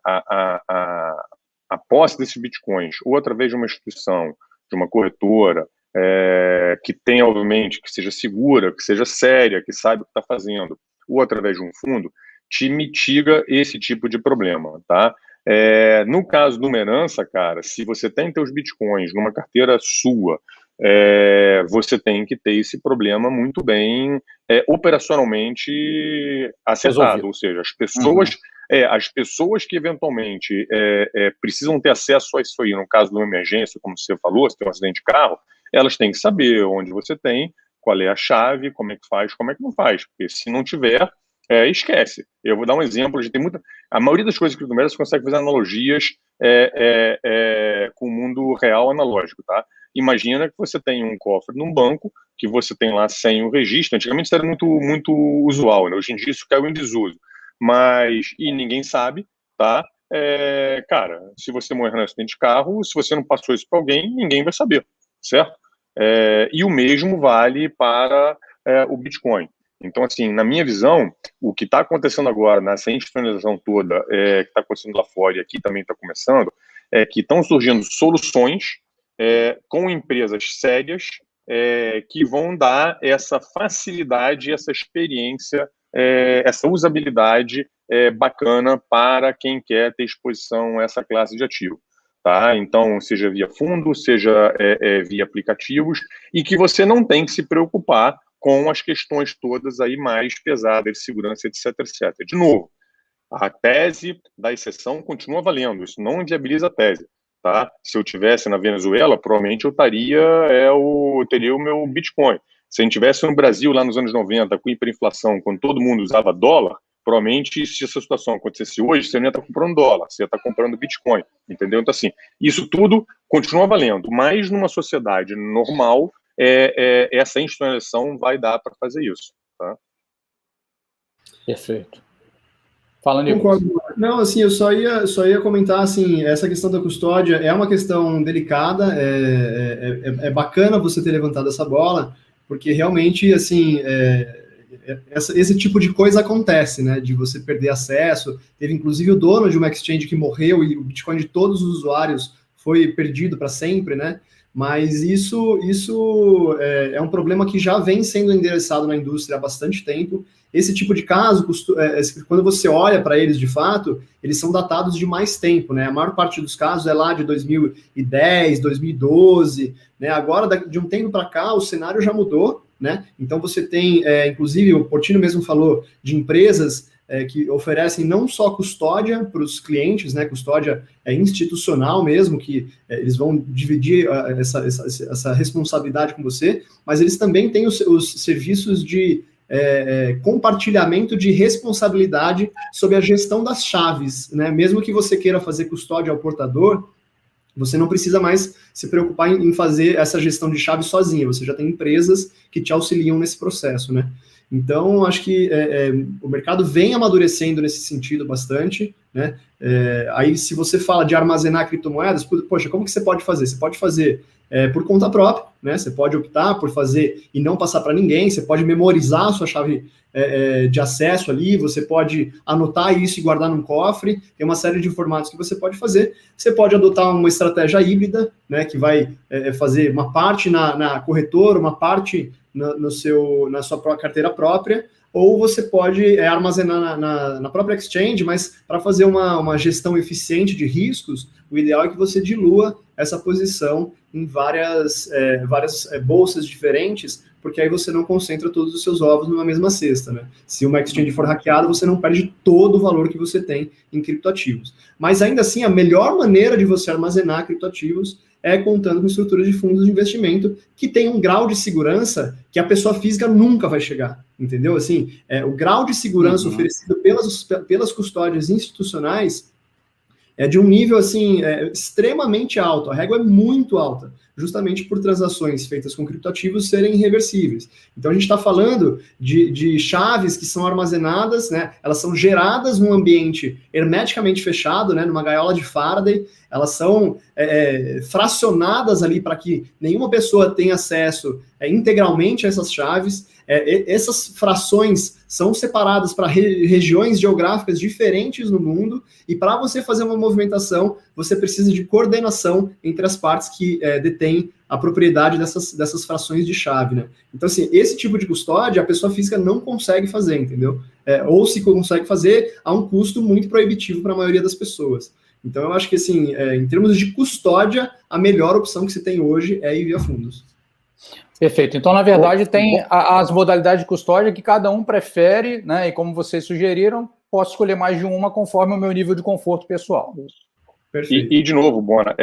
a posse desses bitcoins, ou através de uma instituição, de uma corretora, que tenha, obviamente, que seja segura, que seja séria, que saiba o que está fazendo, ou através de um fundo, te mitiga esse tipo de problema, tá? No caso de uma herança, cara, se você tem teus bitcoins numa carteira sua, você tem que ter esse problema muito bem operacionalmente acertado, resolvido. Ou seja, as pessoas que eventualmente precisam ter acesso a isso aí, no caso de uma emergência, como você falou, se tem um acidente de carro, elas têm que saber onde você tem, qual é a chave, como é que faz, como é que não faz, porque se não tiver, esquece. Eu vou dar um exemplo, a maioria das coisas que você consegue fazer analogias com o mundo real analógico, tá? Imagina que você tem um cofre num banco, que você tem lá sem o registro. Antigamente isso era muito, muito usual, né? Hoje em dia isso caiu em desuso. E ninguém sabe, tá? Cara, se você morrer no acidente de carro, se você não passou isso para alguém, ninguém vai saber, certo? E o mesmo vale para o Bitcoin. Então, assim, na minha visão, o que está acontecendo agora, nessa institucionalização toda, que está acontecendo lá fora e aqui também está começando, é que estão surgindo soluções com empresas sérias que vão dar essa facilidade, essa experiência, essa usabilidade bacana para quem quer ter exposição a essa classe de ativo. Tá? Então, seja via fundo, seja via aplicativos, e que você não tem que se preocupar com as questões todas aí mais pesadas de segurança, etc, etc. De novo, a tese da exceção continua valendo, isso não inviabiliza a tese. Tá? Se eu estivesse na Venezuela, provavelmente eu teria o meu Bitcoin. Se a gente estivesse no Brasil, lá nos anos 90, com hiperinflação, quando todo mundo usava dólar, provavelmente, se essa situação acontecesse hoje, você não ia estar comprando dólar, você ia estar comprando Bitcoin, entendeu? Então, assim, isso tudo continua valendo, mas numa sociedade normal, essa institucionalização vai dar para fazer isso, tá? Perfeito. Fala, Nicolas. Não, assim, eu só ia comentar, assim, essa questão da custódia é uma questão delicada, é bacana você ter levantado essa bola, porque realmente, assim, esse tipo de coisa acontece, né, de você perder acesso. Teve, inclusive, o dono de uma exchange que morreu e o Bitcoin de todos os usuários foi perdido para sempre, né, mas isso é um problema que já vem sendo endereçado na indústria há bastante tempo. Esse tipo de caso, quando você olha para eles de fato, eles são datados de mais tempo, né? A maior parte dos casos é lá de 2010, 2012, né? Agora, de um tempo para cá, o cenário já mudou, né? Então você tem, inclusive, o Portino mesmo falou de empresas que oferecem não só custódia para os clientes, né, custódia institucional mesmo, que eles vão dividir essa responsabilidade com você, mas eles também têm os serviços de compartilhamento de responsabilidade sobre a gestão das chaves, né? Mesmo que você queira fazer custódia ao portador, você não precisa mais se preocupar em fazer essa gestão de chave sozinha, você já tem empresas que te auxiliam nesse processo, né? Então, acho que o mercado vem amadurecendo nesse sentido bastante, né? Aí, se você fala de armazenar criptomoedas, poxa, como que você pode fazer? Você pode fazer por conta própria, né? Você pode optar por fazer e não passar para ninguém, você pode memorizar a sua chave de acesso ali, você pode anotar isso e guardar num cofre, tem uma série de formatos que você pode fazer. Você pode adotar uma estratégia híbrida, né? Que vai fazer uma parte na corretora, uma parte na sua carteira própria, ou você pode armazenar na própria exchange, mas para fazer uma gestão eficiente de riscos, o ideal é que você dilua essa posição em várias bolsas diferentes, porque aí você não concentra todos os seus ovos numa mesma cesta, né? Se uma exchange for hackeada, você não perde todo o valor que você tem em criptoativos. Mas ainda assim, a melhor maneira de você armazenar criptoativos é contando com estruturas de fundos de investimento que tem um grau de segurança que a pessoa física nunca vai chegar, entendeu? Assim, o grau de segurança oferecido pelas custódias institucionais é de um nível, assim, extremamente alto. A régua é muito alta, justamente por transações feitas com criptoativos serem irreversíveis. Então, a gente está falando de chaves que são armazenadas, né? Elas são geradas num ambiente hermeticamente fechado, né? Numa gaiola de Faraday. Elas são fracionadas ali para que nenhuma pessoa tenha acesso integralmente a essas chaves. Essas frações são separadas para regiões geográficas diferentes no mundo, e para você fazer uma movimentação, você precisa de coordenação entre as partes que detêm a propriedade dessas frações de chave, né? Então, assim, esse tipo de custódia a pessoa física não consegue fazer, entendeu? Ou se consegue fazer a um custo muito proibitivo para a maioria das pessoas. Então, eu acho que, assim, em termos de custódia, a melhor opção que se tem hoje é ir via fundos. Perfeito. Então, na verdade, tem as modalidades de custódia que cada um prefere, né? E como vocês sugeriram, posso escolher mais de uma conforme o meu nível de conforto pessoal. Perfeito. E de novo, Bona,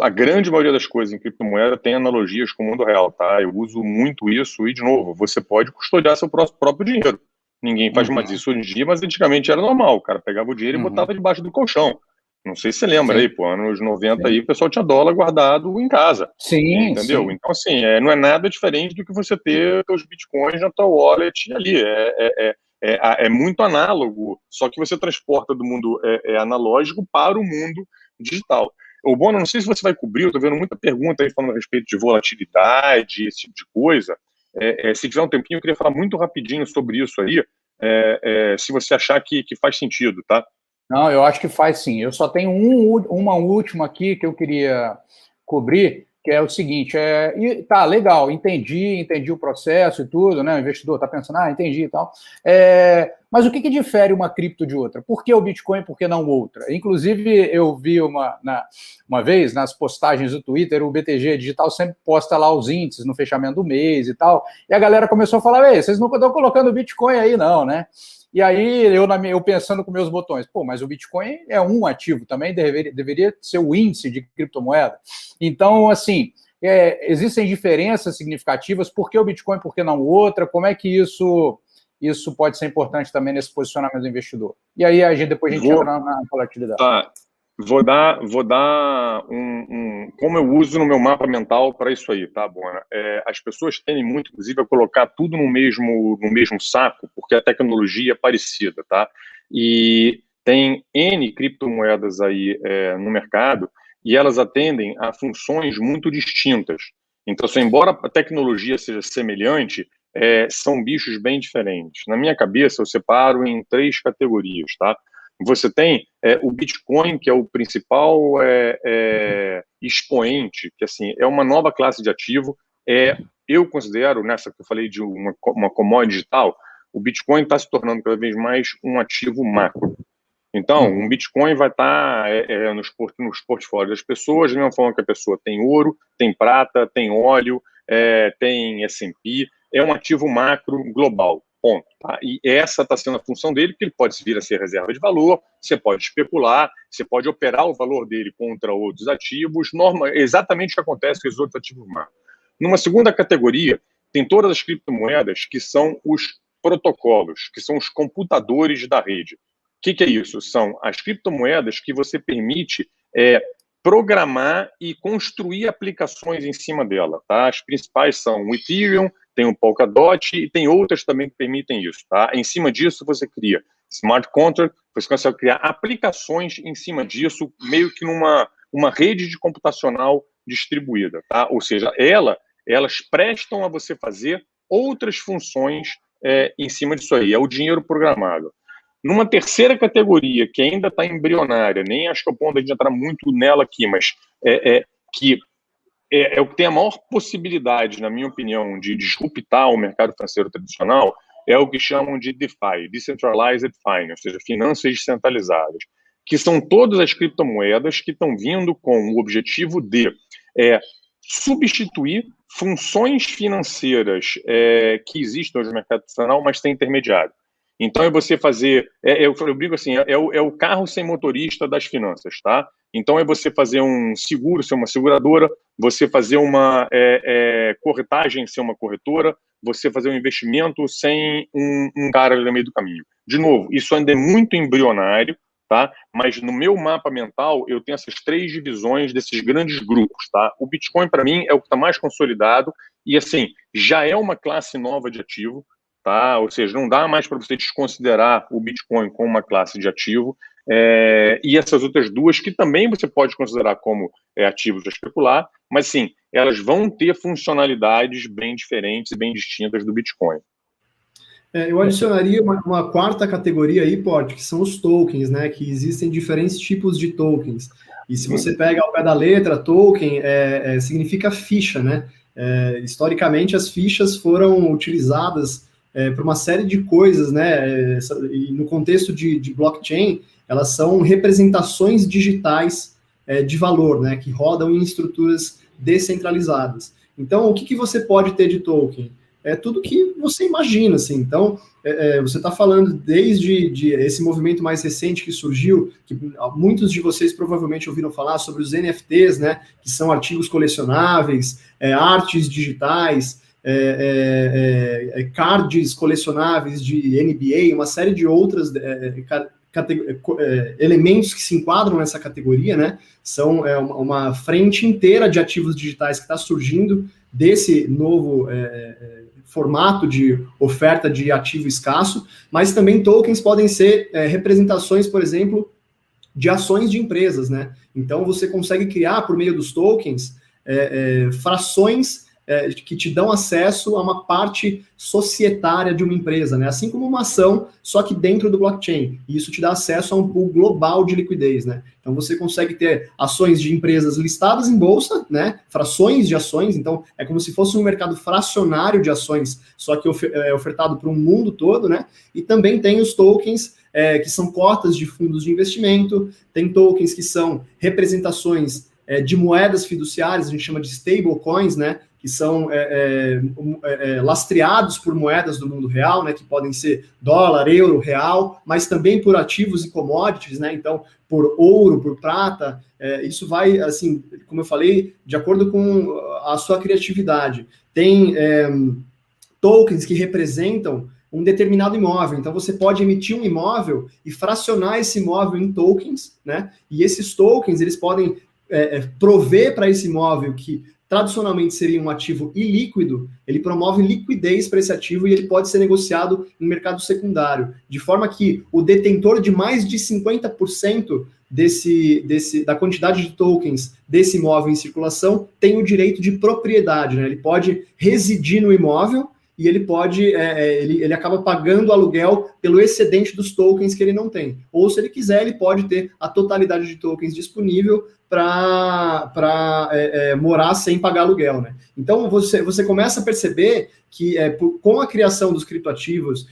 a grande maioria das coisas em criptomoeda tem analogias com o mundo real, tá? Eu uso muito isso e, de novo, você pode custodiar seu próprio dinheiro. Ninguém faz mais isso hoje em dia, mas antigamente era normal. O cara pegava o dinheiro e botava debaixo do colchão. Não sei se você lembra aí, anos 90 aí, o pessoal tinha dólar guardado em casa. Sim, entendeu? Sim. Então, assim, não é nada diferente do que você ter os bitcoins na tua wallet ali. É muito análogo, só que você transporta do mundo analógico para o mundo digital. O Bona, não sei se você vai cobrir, eu estou vendo muita pergunta aí falando a respeito de volatilidade, esse tipo de coisa. Se tiver um tempinho, eu queria falar muito rapidinho sobre isso aí, se você achar que faz sentido, tá? Não, eu acho que faz sim. Eu só tenho uma última aqui que eu queria cobrir, que é o seguinte, tá, legal, entendi o processo e tudo, né? O investidor está pensando, entendi e tal. Mas o que difere uma cripto de outra? Por que o Bitcoin, por que não outra? Inclusive, eu vi uma vez, nas postagens do Twitter, o BTG Digital sempre posta lá os índices no fechamento do mês e tal, e a galera começou a falar, vocês não estão colocando o Bitcoin aí não, né? E aí, eu pensando com meus botões, mas o Bitcoin é um ativo também, deveria ser o índice de criptomoeda. Então, assim, existem diferenças significativas, por que o Bitcoin, por que não outra? Como é que isso pode ser importante também nesse posicionamento do investidor? E aí, depois a gente entra na volatilidade. Tá. Vou dar como eu uso no meu mapa mental para isso aí, tá, Bona? As pessoas tendem muito, inclusive, a colocar tudo no mesmo saco, porque a tecnologia é parecida, tá? E tem N criptomoedas aí no mercado e elas atendem a funções muito distintas. Então, embora a tecnologia seja semelhante, são bichos bem diferentes. Na minha cabeça, eu separo em 3 categorias, tá? Você tem o Bitcoin, que é o principal expoente, que assim, é uma nova classe de ativo. Eu considero, nessa que eu falei de uma commodity digital, o Bitcoin está se tornando cada vez mais um ativo macro. Então, um Bitcoin vai estar nos portfólios das pessoas, da mesma forma que a pessoa tem ouro, tem prata, tem óleo, tem S&P, é um ativo macro global. ponto. Tá? E essa está sendo a função dele, porque ele pode vir a ser reserva de valor, você pode especular, você pode operar o valor dele contra outros ativos, exatamente o que acontece com os outros ativos macro. Numa segunda categoria, tem todas as criptomoedas que são os protocolos, que são os computadores da rede. O que é isso? São as criptomoedas que você permite programar e construir aplicações em cima dela. Tá? As principais são o Ethereum, tem o Polkadot e tem outras também que permitem isso. Tá? Em cima disso, você cria smart contract, você consegue criar aplicações em cima disso, meio que numa rede de computacional distribuída. Tá? Ou seja, elas prestam a você fazer outras funções em cima disso aí. É o dinheiro programado. Numa terceira categoria, que ainda está embrionária, nem acho que é o ponto de a gente entrar muito nela aqui, mas que é o que tem a maior possibilidade, na minha opinião, de disruptar o mercado financeiro tradicional, é o que chamam de DeFi, Decentralized Finance, ou seja, finanças descentralizadas, que são todas as criptomoedas que estão vindo com o objetivo de substituir funções financeiras que existem hoje no mercado tradicional, mas sem intermediário. Então, é você fazer... eu brinco assim, é o carro sem motorista das finanças, tá? Então, é você fazer um seguro, ser uma seguradora, você fazer uma corretagem, ser uma corretora, você fazer um investimento sem um cara no meio do caminho. De novo, isso ainda é muito embrionário, tá? Mas no meu mapa mental, eu tenho essas 3 divisões desses grandes grupos, tá? O Bitcoin, para mim, é o que está mais consolidado e, assim, já é uma classe nova de ativo, tá? Ou seja, não dá mais para você desconsiderar o Bitcoin como uma classe de ativo, e essas outras duas que também você pode considerar como ativos a especular, mas sim, elas vão ter funcionalidades bem diferentes e bem distintas do Bitcoin. Eu adicionaria uma quarta categoria aí, Porte, que são os tokens, né? Que existem diferentes tipos de tokens. E se você pega ao pé da letra, token significa ficha, né? Historicamente, as fichas foram utilizadas para uma série de coisas, né? E no contexto de blockchain, elas são representações digitais de valor, né? Que rodam em estruturas descentralizadas. Então, o que você pode ter de token? É tudo que você imagina, assim. Então, você está falando desde esse movimento mais recente que surgiu, que muitos de vocês provavelmente ouviram falar sobre os NFTs, né? Que são artigos colecionáveis, artes digitais, cards colecionáveis de NBA, uma série de outras elementos que se enquadram nessa categoria, né? São uma frente inteira de ativos digitais que está surgindo desse novo formato de oferta de ativo escasso, mas também tokens podem ser representações, por exemplo, de ações de empresas, né? Então, você consegue criar, por meio dos tokens, frações que te dão acesso a uma parte societária de uma empresa, né? Assim como uma ação, só que dentro do blockchain. E isso te dá acesso a um pool global de liquidez, né? Então você consegue ter ações de empresas listadas em bolsa, né? Frações de ações, então é como se fosse um mercado fracionário de ações, só que ofertado para o mundo todo, né? E também tem os tokens, que são cotas de fundos de investimento, tem tokens que são representações de moedas fiduciárias, a gente chama de stablecoins, né? Que são lastreados por moedas do mundo real, né, que podem ser dólar, euro, real, mas também por ativos e commodities, né, então por ouro, por prata, isso vai, assim, como eu falei, de acordo com a sua criatividade. Tem tokens que representam um determinado imóvel, então você pode emitir um imóvel e fracionar esse imóvel em tokens, né, e esses tokens, eles podem prover para esse imóvel que tradicionalmente seria um ativo ilíquido, ele promove liquidez para esse ativo e ele pode ser negociado em mercado secundário, de forma que o detentor de mais de 50% da quantidade de tokens desse imóvel em circulação tem o direito de propriedade, né? Ele pode residir no imóvel e ele pode, ele acaba pagando aluguel pelo excedente dos tokens que ele não tem. Ou, se ele quiser, ele pode ter a totalidade de tokens disponível para morar sem pagar aluguel, né? Então, você começa a perceber que, com a criação dos criptoativos,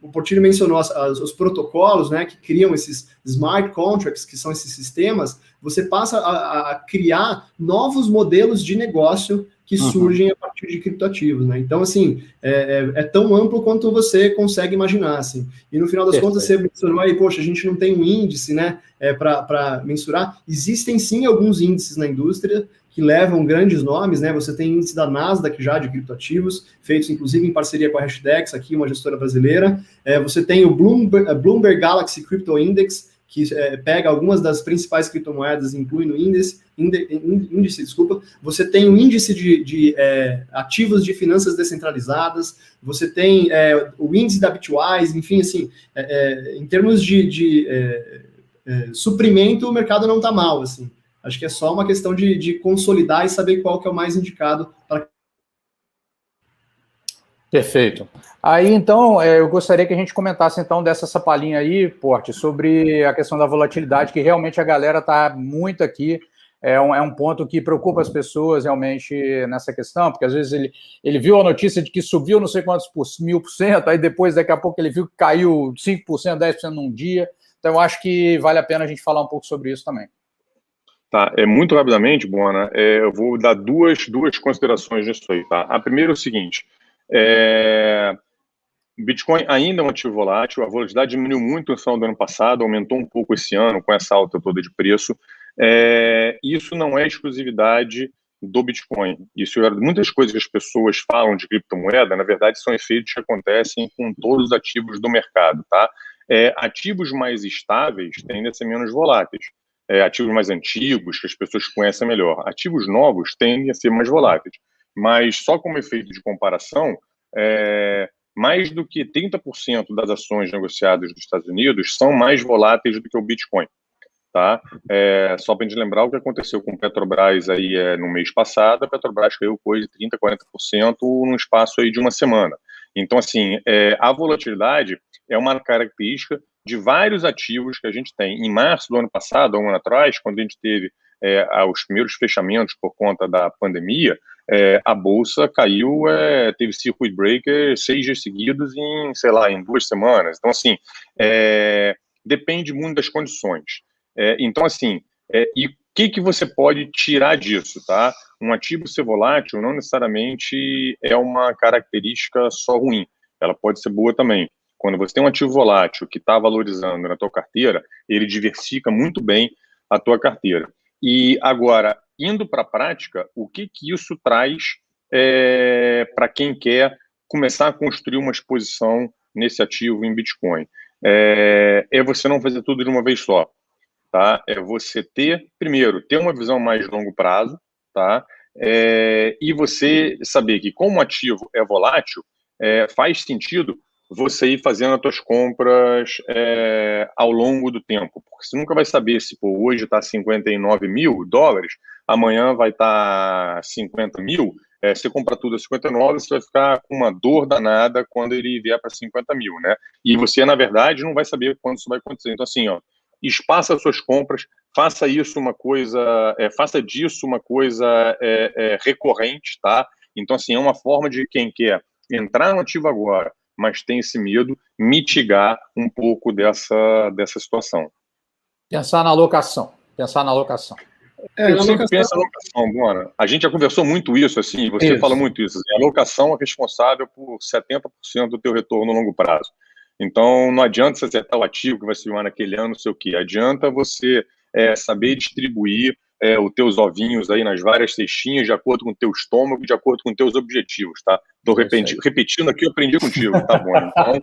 o Portillo mencionou os protocolos, né, que criam esses smart contracts, que são esses sistemas, você passa a criar novos modelos de negócio que surgem a partir de criptoativos, né? Então, assim, é tão amplo quanto você consegue imaginar, assim. E no final das contas, você mencionou aí, poxa, a gente não tem um índice, né, para mensurar. Existem, sim, alguns índices na indústria que levam grandes nomes, né? Você tem índice da Nasdaq já de criptoativos, feitos, inclusive, em parceria com a Hashdex, aqui, uma gestora brasileira. Você tem o Bloomberg Galaxy Crypto Index, que pega algumas das principais criptomoedas e inclui no índice, desculpa. Você tem o índice de ativos de finanças descentralizadas, você tem o índice da Bitwise, enfim, assim, em termos de suprimento, o mercado não está mal, assim. Acho que é só uma questão de consolidar e saber qual que é o mais indicado para. Perfeito. Aí, então, eu gostaria que a gente comentasse, então, dessa palhinha aí, Porte, sobre a questão da volatilidade, que realmente a galera está muito aqui, é um ponto que preocupa as pessoas realmente nessa questão, porque às vezes ele viu a notícia de que subiu não sei quantos mil por cento, aí depois, daqui a pouco, ele viu que caiu 5%, 10% num dia, então eu acho que vale a pena a gente falar um pouco sobre isso também. Tá, muito rapidamente, Bona, eu vou dar duas considerações nisso aí, tá? A primeira é o seguinte, o Bitcoin ainda é um ativo volátil, a volatilidade diminuiu muito no final do ano passado, aumentou um pouco esse ano com essa alta toda de preço. Isso não é exclusividade do Bitcoin. Isso muitas coisas que as pessoas falam de criptomoeda, na verdade, são efeitos que acontecem com todos os ativos do mercado, tá? Ativos mais estáveis tendem a ser menos voláteis. Ativos mais antigos, que as pessoas conhecem melhor. Ativos novos tendem a ser mais voláteis. Mas só como efeito de comparação, mais do que 30% das ações negociadas dos Estados Unidos são mais voláteis do que o Bitcoin. Tá? Só para a gente lembrar o que aconteceu com o Petrobras aí, no mês passado, a Petrobras caiu coisa de 30%, 40% num espaço aí de uma semana. Então, assim, a volatilidade é uma característica de vários ativos que a gente tem. Em março do ano passado, há um ano atrás, quando a gente teve os primeiros fechamentos por conta da pandemia, a Bolsa caiu, teve circuit breaker 6 dias seguidos em 2 semanas. Então, assim, depende muito das condições. Então, assim, e o que você pode tirar disso, tá? Um ativo ser volátil não necessariamente é uma característica só ruim, ela pode ser boa também. Quando você tem um ativo volátil que está valorizando na tua carteira, ele diversifica muito bem a tua carteira. E agora, indo para a prática, o que isso traz para quem quer começar a construir uma exposição nesse ativo em Bitcoin? Você não fazer tudo de uma vez só. Tá? Você primeiro, ter uma visão mais longo prazo, tá? E você saber que como o ativo é volátil, faz sentido você ir fazendo as suas compras ao longo do tempo, porque você nunca vai saber se hoje está $59 mil, amanhã vai estar 50 mil, você compra tudo a 59, você vai ficar com uma dor danada quando ele vier para 50 mil, né? E você, na verdade, não vai saber quando isso vai acontecer. Então, assim, espaça as suas compras, faça disso uma coisa recorrente, tá? Então, assim, é uma forma de quem quer entrar no ativo agora, mas tem esse medo, mitigar um pouco dessa situação. Pensar na alocação. Eu sempre penso na alocação, Bona. A gente já conversou muito isso, assim, você fala muito isso. A alocação é responsável por 70% do teu retorno no longo prazo. Então, não adianta você acertar o ativo que vai se firmar naquele ano, não sei o quê. Adianta você saber distribuir os teus ovinhos aí nas várias cestinhas de acordo com o teu estômago, de acordo com os teus objetivos, tá? Estou repetindo aqui, eu aprendi contigo, tá bom? Então,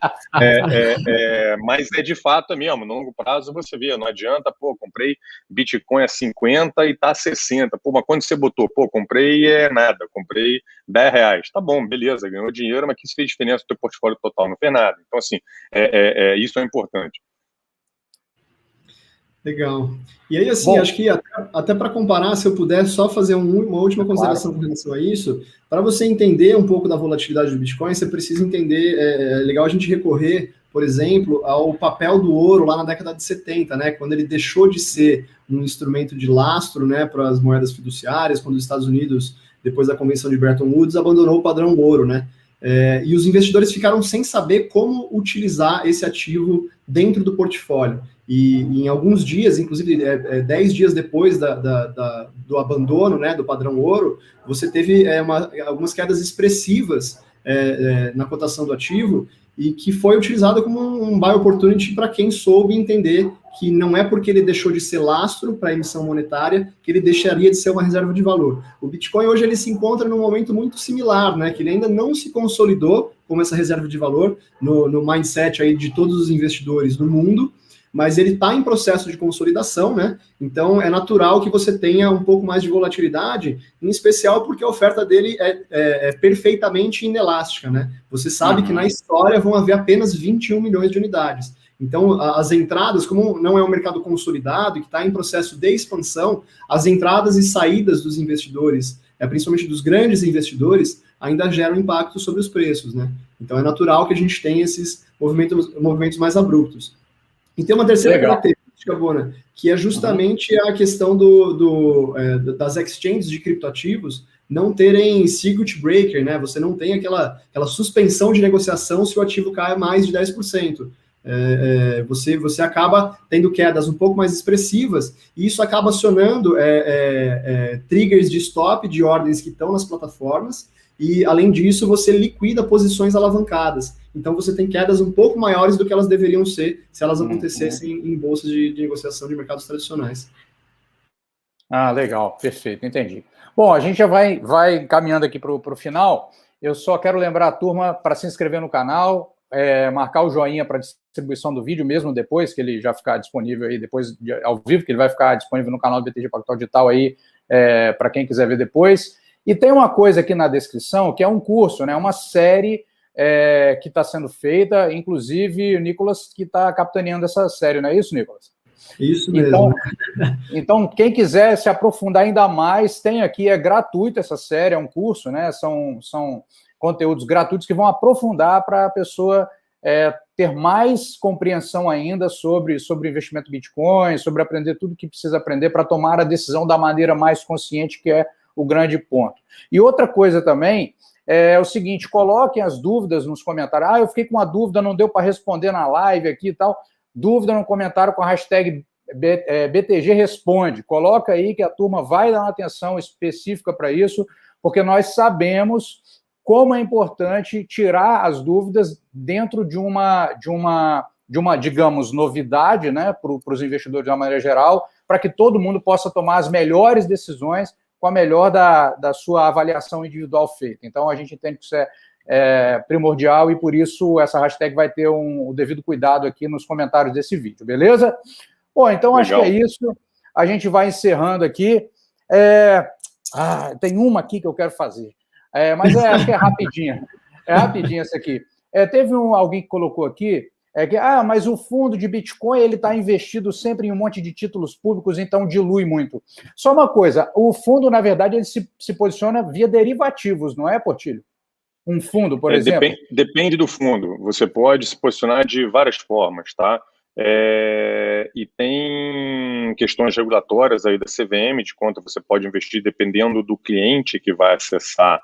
mas de fato mesmo, no longo prazo você vê, não adianta, comprei Bitcoin a 50 e tá a 60, mas quando você botou, comprei nada, comprei R$10, tá bom, beleza, ganhou dinheiro, mas que isso fez diferença no teu portfólio total? Não fez nada. Então, assim, isso é importante. Legal. E aí, assim, acho que até para comparar, se eu puder só fazer uma última consideração com relação a isso, para você entender um pouco da volatilidade do Bitcoin, você precisa entender, é legal a gente recorrer, por exemplo, ao papel do ouro lá na década de 70, né, quando ele deixou de ser um instrumento de lastro, né, para as moedas fiduciárias, quando os Estados Unidos, depois da Convenção de Bretton Woods, abandonou o padrão ouro, né. e os investidores ficaram sem saber como utilizar esse ativo dentro do portfólio. E em alguns dias, inclusive 10 dias depois do abandono, né, do padrão ouro, você teve algumas quedas expressivas na cotação do ativo, e que foi utilizado como um buy opportunity para quem soube entender que não é porque ele deixou de ser lastro para a emissão monetária que ele deixaria de ser uma reserva de valor. O Bitcoin hoje ele se encontra num momento muito similar, né, que ele ainda não se consolidou como essa reserva de valor no mindset aí de todos os investidores do mundo, mas ele está em processo de consolidação, né? Então é natural que você tenha um pouco mais de volatilidade, em especial porque a oferta dele é perfeitamente inelástica, né? Você sabe que na história vão haver apenas 21 milhões de unidades. Então, as entradas, como não é um mercado consolidado e que está em processo de expansão, as entradas e saídas dos investidores, principalmente dos grandes investidores, ainda geram impacto sobre os preços, né? Então é natural que a gente tenha esses movimentos mais abruptos. E tem uma terceira característica, Bona, que é justamente a questão das exchanges de criptoativos não terem circuit breaker, né? Você não tem aquela suspensão de negociação se o ativo cai mais de 10%. Você acaba tendo quedas um pouco mais expressivas, e isso acaba acionando triggers de stop de ordens que estão nas plataformas, e, além disso, você liquida posições alavancadas. Então, você tem quedas um pouco maiores do que elas deveriam ser se elas acontecessem em bolsas de negociação de mercados tradicionais. Ah, legal, perfeito, entendi. Bom, a gente já vai caminhando aqui para o final. Eu só quero lembrar a turma para se inscrever no canal, marcar o joinha para distribuição do vídeo, mesmo depois que ele já ficar disponível aí, depois ao vivo, que ele vai ficar disponível no canal do BTG Pactual Digital aí, para quem quiser ver depois. E tem uma coisa aqui na descrição, que é um curso, né, uma série que está sendo feita, inclusive o Nicolas que está capitaneando essa série, não é isso, Nicolas? Isso mesmo. Então, quem quiser se aprofundar ainda mais, tem aqui, é gratuito essa série, é um curso, né? São conteúdos gratuitos que vão aprofundar para a pessoa ter mais compreensão ainda sobre investimento em Bitcoin, sobre aprender tudo que precisa aprender para tomar a decisão da maneira mais consciente, que é o grande ponto. E outra coisa também é o seguinte, coloquem as dúvidas nos comentários. Eu fiquei com uma dúvida, não deu para responder na live aqui e tal. Dúvida no comentário com a hashtag BTG Responde. Coloca aí que a turma vai dar uma atenção específica para isso, porque nós sabemos como é importante tirar as dúvidas dentro de uma digamos, novidade, né, para os investidores de uma maneira geral, para que todo mundo possa tomar as melhores decisões com a melhor da sua avaliação individual feita. Então, a gente entende que isso é primordial e, por isso, essa hashtag vai ter o devido cuidado aqui nos comentários desse vídeo, beleza? Bom, então, acho que é isso. A gente vai encerrando aqui. Tem uma aqui que eu quero fazer, mas acho que é rapidinha. É rapidinha essa aqui. Teve alguém que colocou aqui, mas o fundo de Bitcoin ele está investido sempre em um monte de títulos públicos, então dilui muito. Só uma coisa, o fundo, na verdade, ele se posiciona via derivativos, não é, Portilho? Um fundo, por exemplo? Depende do fundo. Você pode se posicionar de várias formas, tá? E tem questões regulatórias aí da CVM de quanto você pode investir dependendo do cliente que vai acessar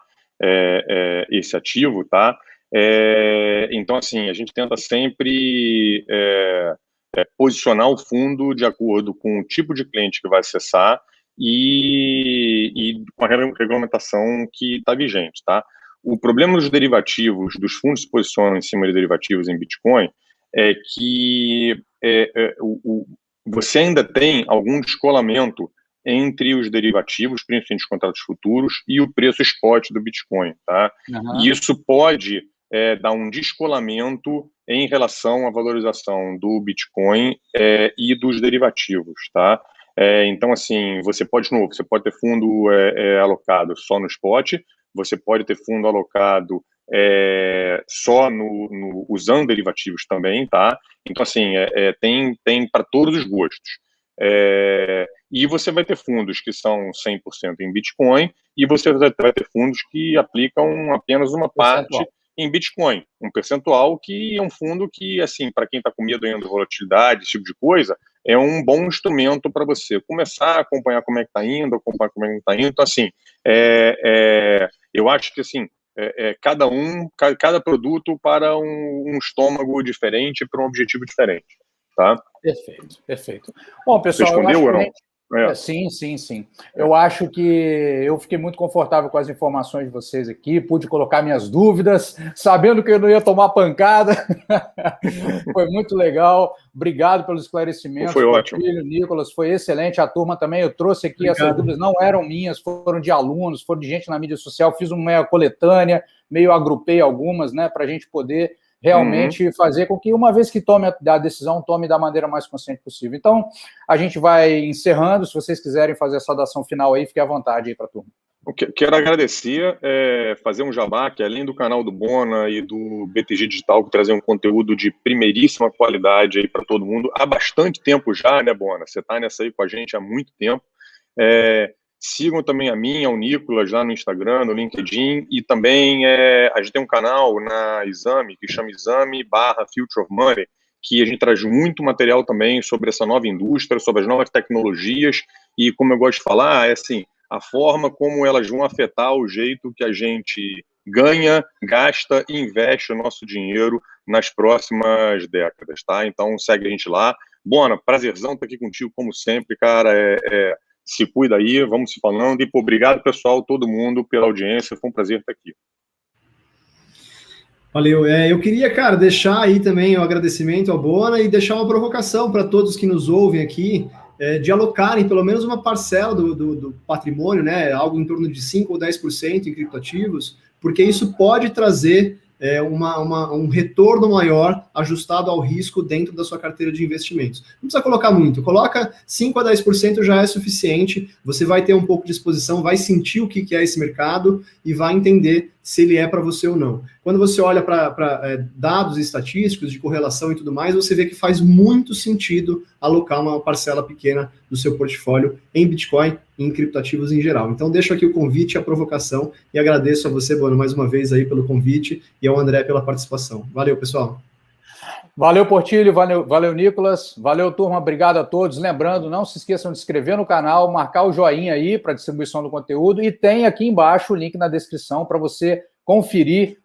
esse ativo, tá? Então, assim, a gente tenta sempre posicionar o fundo de acordo com o tipo de cliente que vai acessar e com a regulamentação que está vigente, tá? O problema dos derivativos, dos fundos que se posicionam em cima de derivativos em Bitcoin, é que você ainda tem algum descolamento entre os derivativos, principalmente os contratos futuros, e o preço spot do Bitcoin, tá? E isso pode dar um descolamento em relação à valorização do Bitcoin e dos derivativos, tá? Então, assim, você pode ter fundo alocado só no spot, você pode ter fundo alocado só usando derivativos também, tá? Então, assim, tem para todos os gostos. E você vai ter fundos que são 100% em Bitcoin e você vai ter fundos que aplicam apenas uma parte em Bitcoin, um percentual que é um fundo que, assim, para quem está com medo ainda de volatilidade, esse tipo de coisa, é um bom instrumento para você começar a acompanhar como é que está indo, acompanhar como é que está indo. Então, assim, eu acho que, assim, cada produto para um estômago diferente, para um objetivo diferente, tá? Perfeito, perfeito. Bom, pessoal, respondeu ou não? Sim. Eu acho que eu fiquei muito confortável com as informações de vocês aqui, pude colocar minhas dúvidas, sabendo que eu não ia tomar pancada. Foi muito legal. Obrigado pelos esclarecimentos. Foi ótimo. Nicolas, foi excelente. A turma também, eu trouxe aqui, essas dúvidas não eram minhas, foram de alunos, foram de gente na mídia social. Fiz uma coletânea, meio agrupei algumas, né, para a gente poder realmente fazer com que, uma vez que tome a decisão, tome da maneira mais consciente possível. Então, a gente vai encerrando. Se vocês quiserem fazer a saudação final aí, fique à vontade aí para a turma. Quero agradecer, fazer um jabá, que além do canal do Bona e do BTG Digital, que trazer um conteúdo de primeiríssima qualidade aí para todo mundo, há bastante tempo já, né, Bona? Você está nessa aí com a gente há muito tempo. Sigam também a mim, ao Nicolas, lá no Instagram, no LinkedIn, e também a gente tem um canal na Exame, que chama Exame/Future of Money, que a gente traz muito material também sobre essa nova indústria, sobre as novas tecnologias, e como eu gosto de falar, assim, a forma como elas vão afetar o jeito que a gente ganha, gasta e investe o nosso dinheiro nas próximas décadas, tá? Então segue a gente lá. Bona, prazerzão estar aqui contigo, como sempre, cara, se cuida aí, vamos se falando, e obrigado, pessoal, todo mundo, pela audiência, foi um prazer estar aqui. Valeu. Eu queria, cara, deixar aí também o agradecimento ao Bona e deixar uma provocação para todos que nos ouvem aqui, de alocarem pelo menos uma parcela do patrimônio, né, algo em torno de 5 ou 10% em criptoativos, porque isso pode trazer um retorno maior ajustado ao risco dentro da sua carteira de investimentos. Não precisa colocar muito, coloca 5 a 10% já é suficiente, você vai ter um pouco de exposição, vai sentir o que é esse mercado e vai entender se ele é para você ou não. Quando você olha para dados estatísticos de correlação e tudo mais, você vê que faz muito sentido alocar uma parcela pequena do seu portfólio em Bitcoin e em criptoativos em geral. Então, deixo aqui o convite e a provocação e agradeço a você, Bona, mais uma vez aí pelo convite e ao André pela participação. Valeu, pessoal. Valeu, Portilho, valeu, Nicolas, valeu, turma, obrigado a todos. Lembrando, não se esqueçam de se inscrever no canal, marcar o joinha aí para distribuição do conteúdo e tem aqui embaixo o link na descrição para você conferir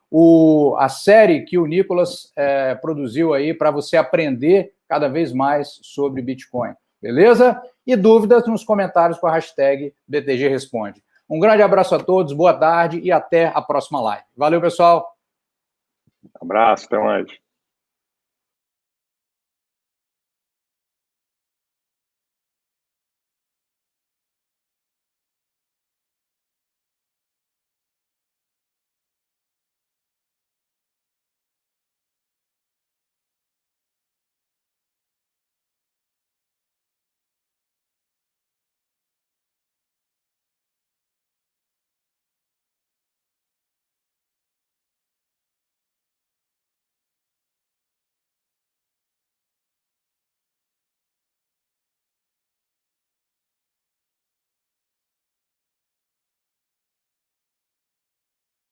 a série que o Nicolas produziu aí para você aprender cada vez mais sobre Bitcoin, beleza? E dúvidas nos comentários com a hashtag BTG Responde. Um grande abraço a todos, boa tarde e até a próxima live. Valeu, pessoal. Abraço, até mais.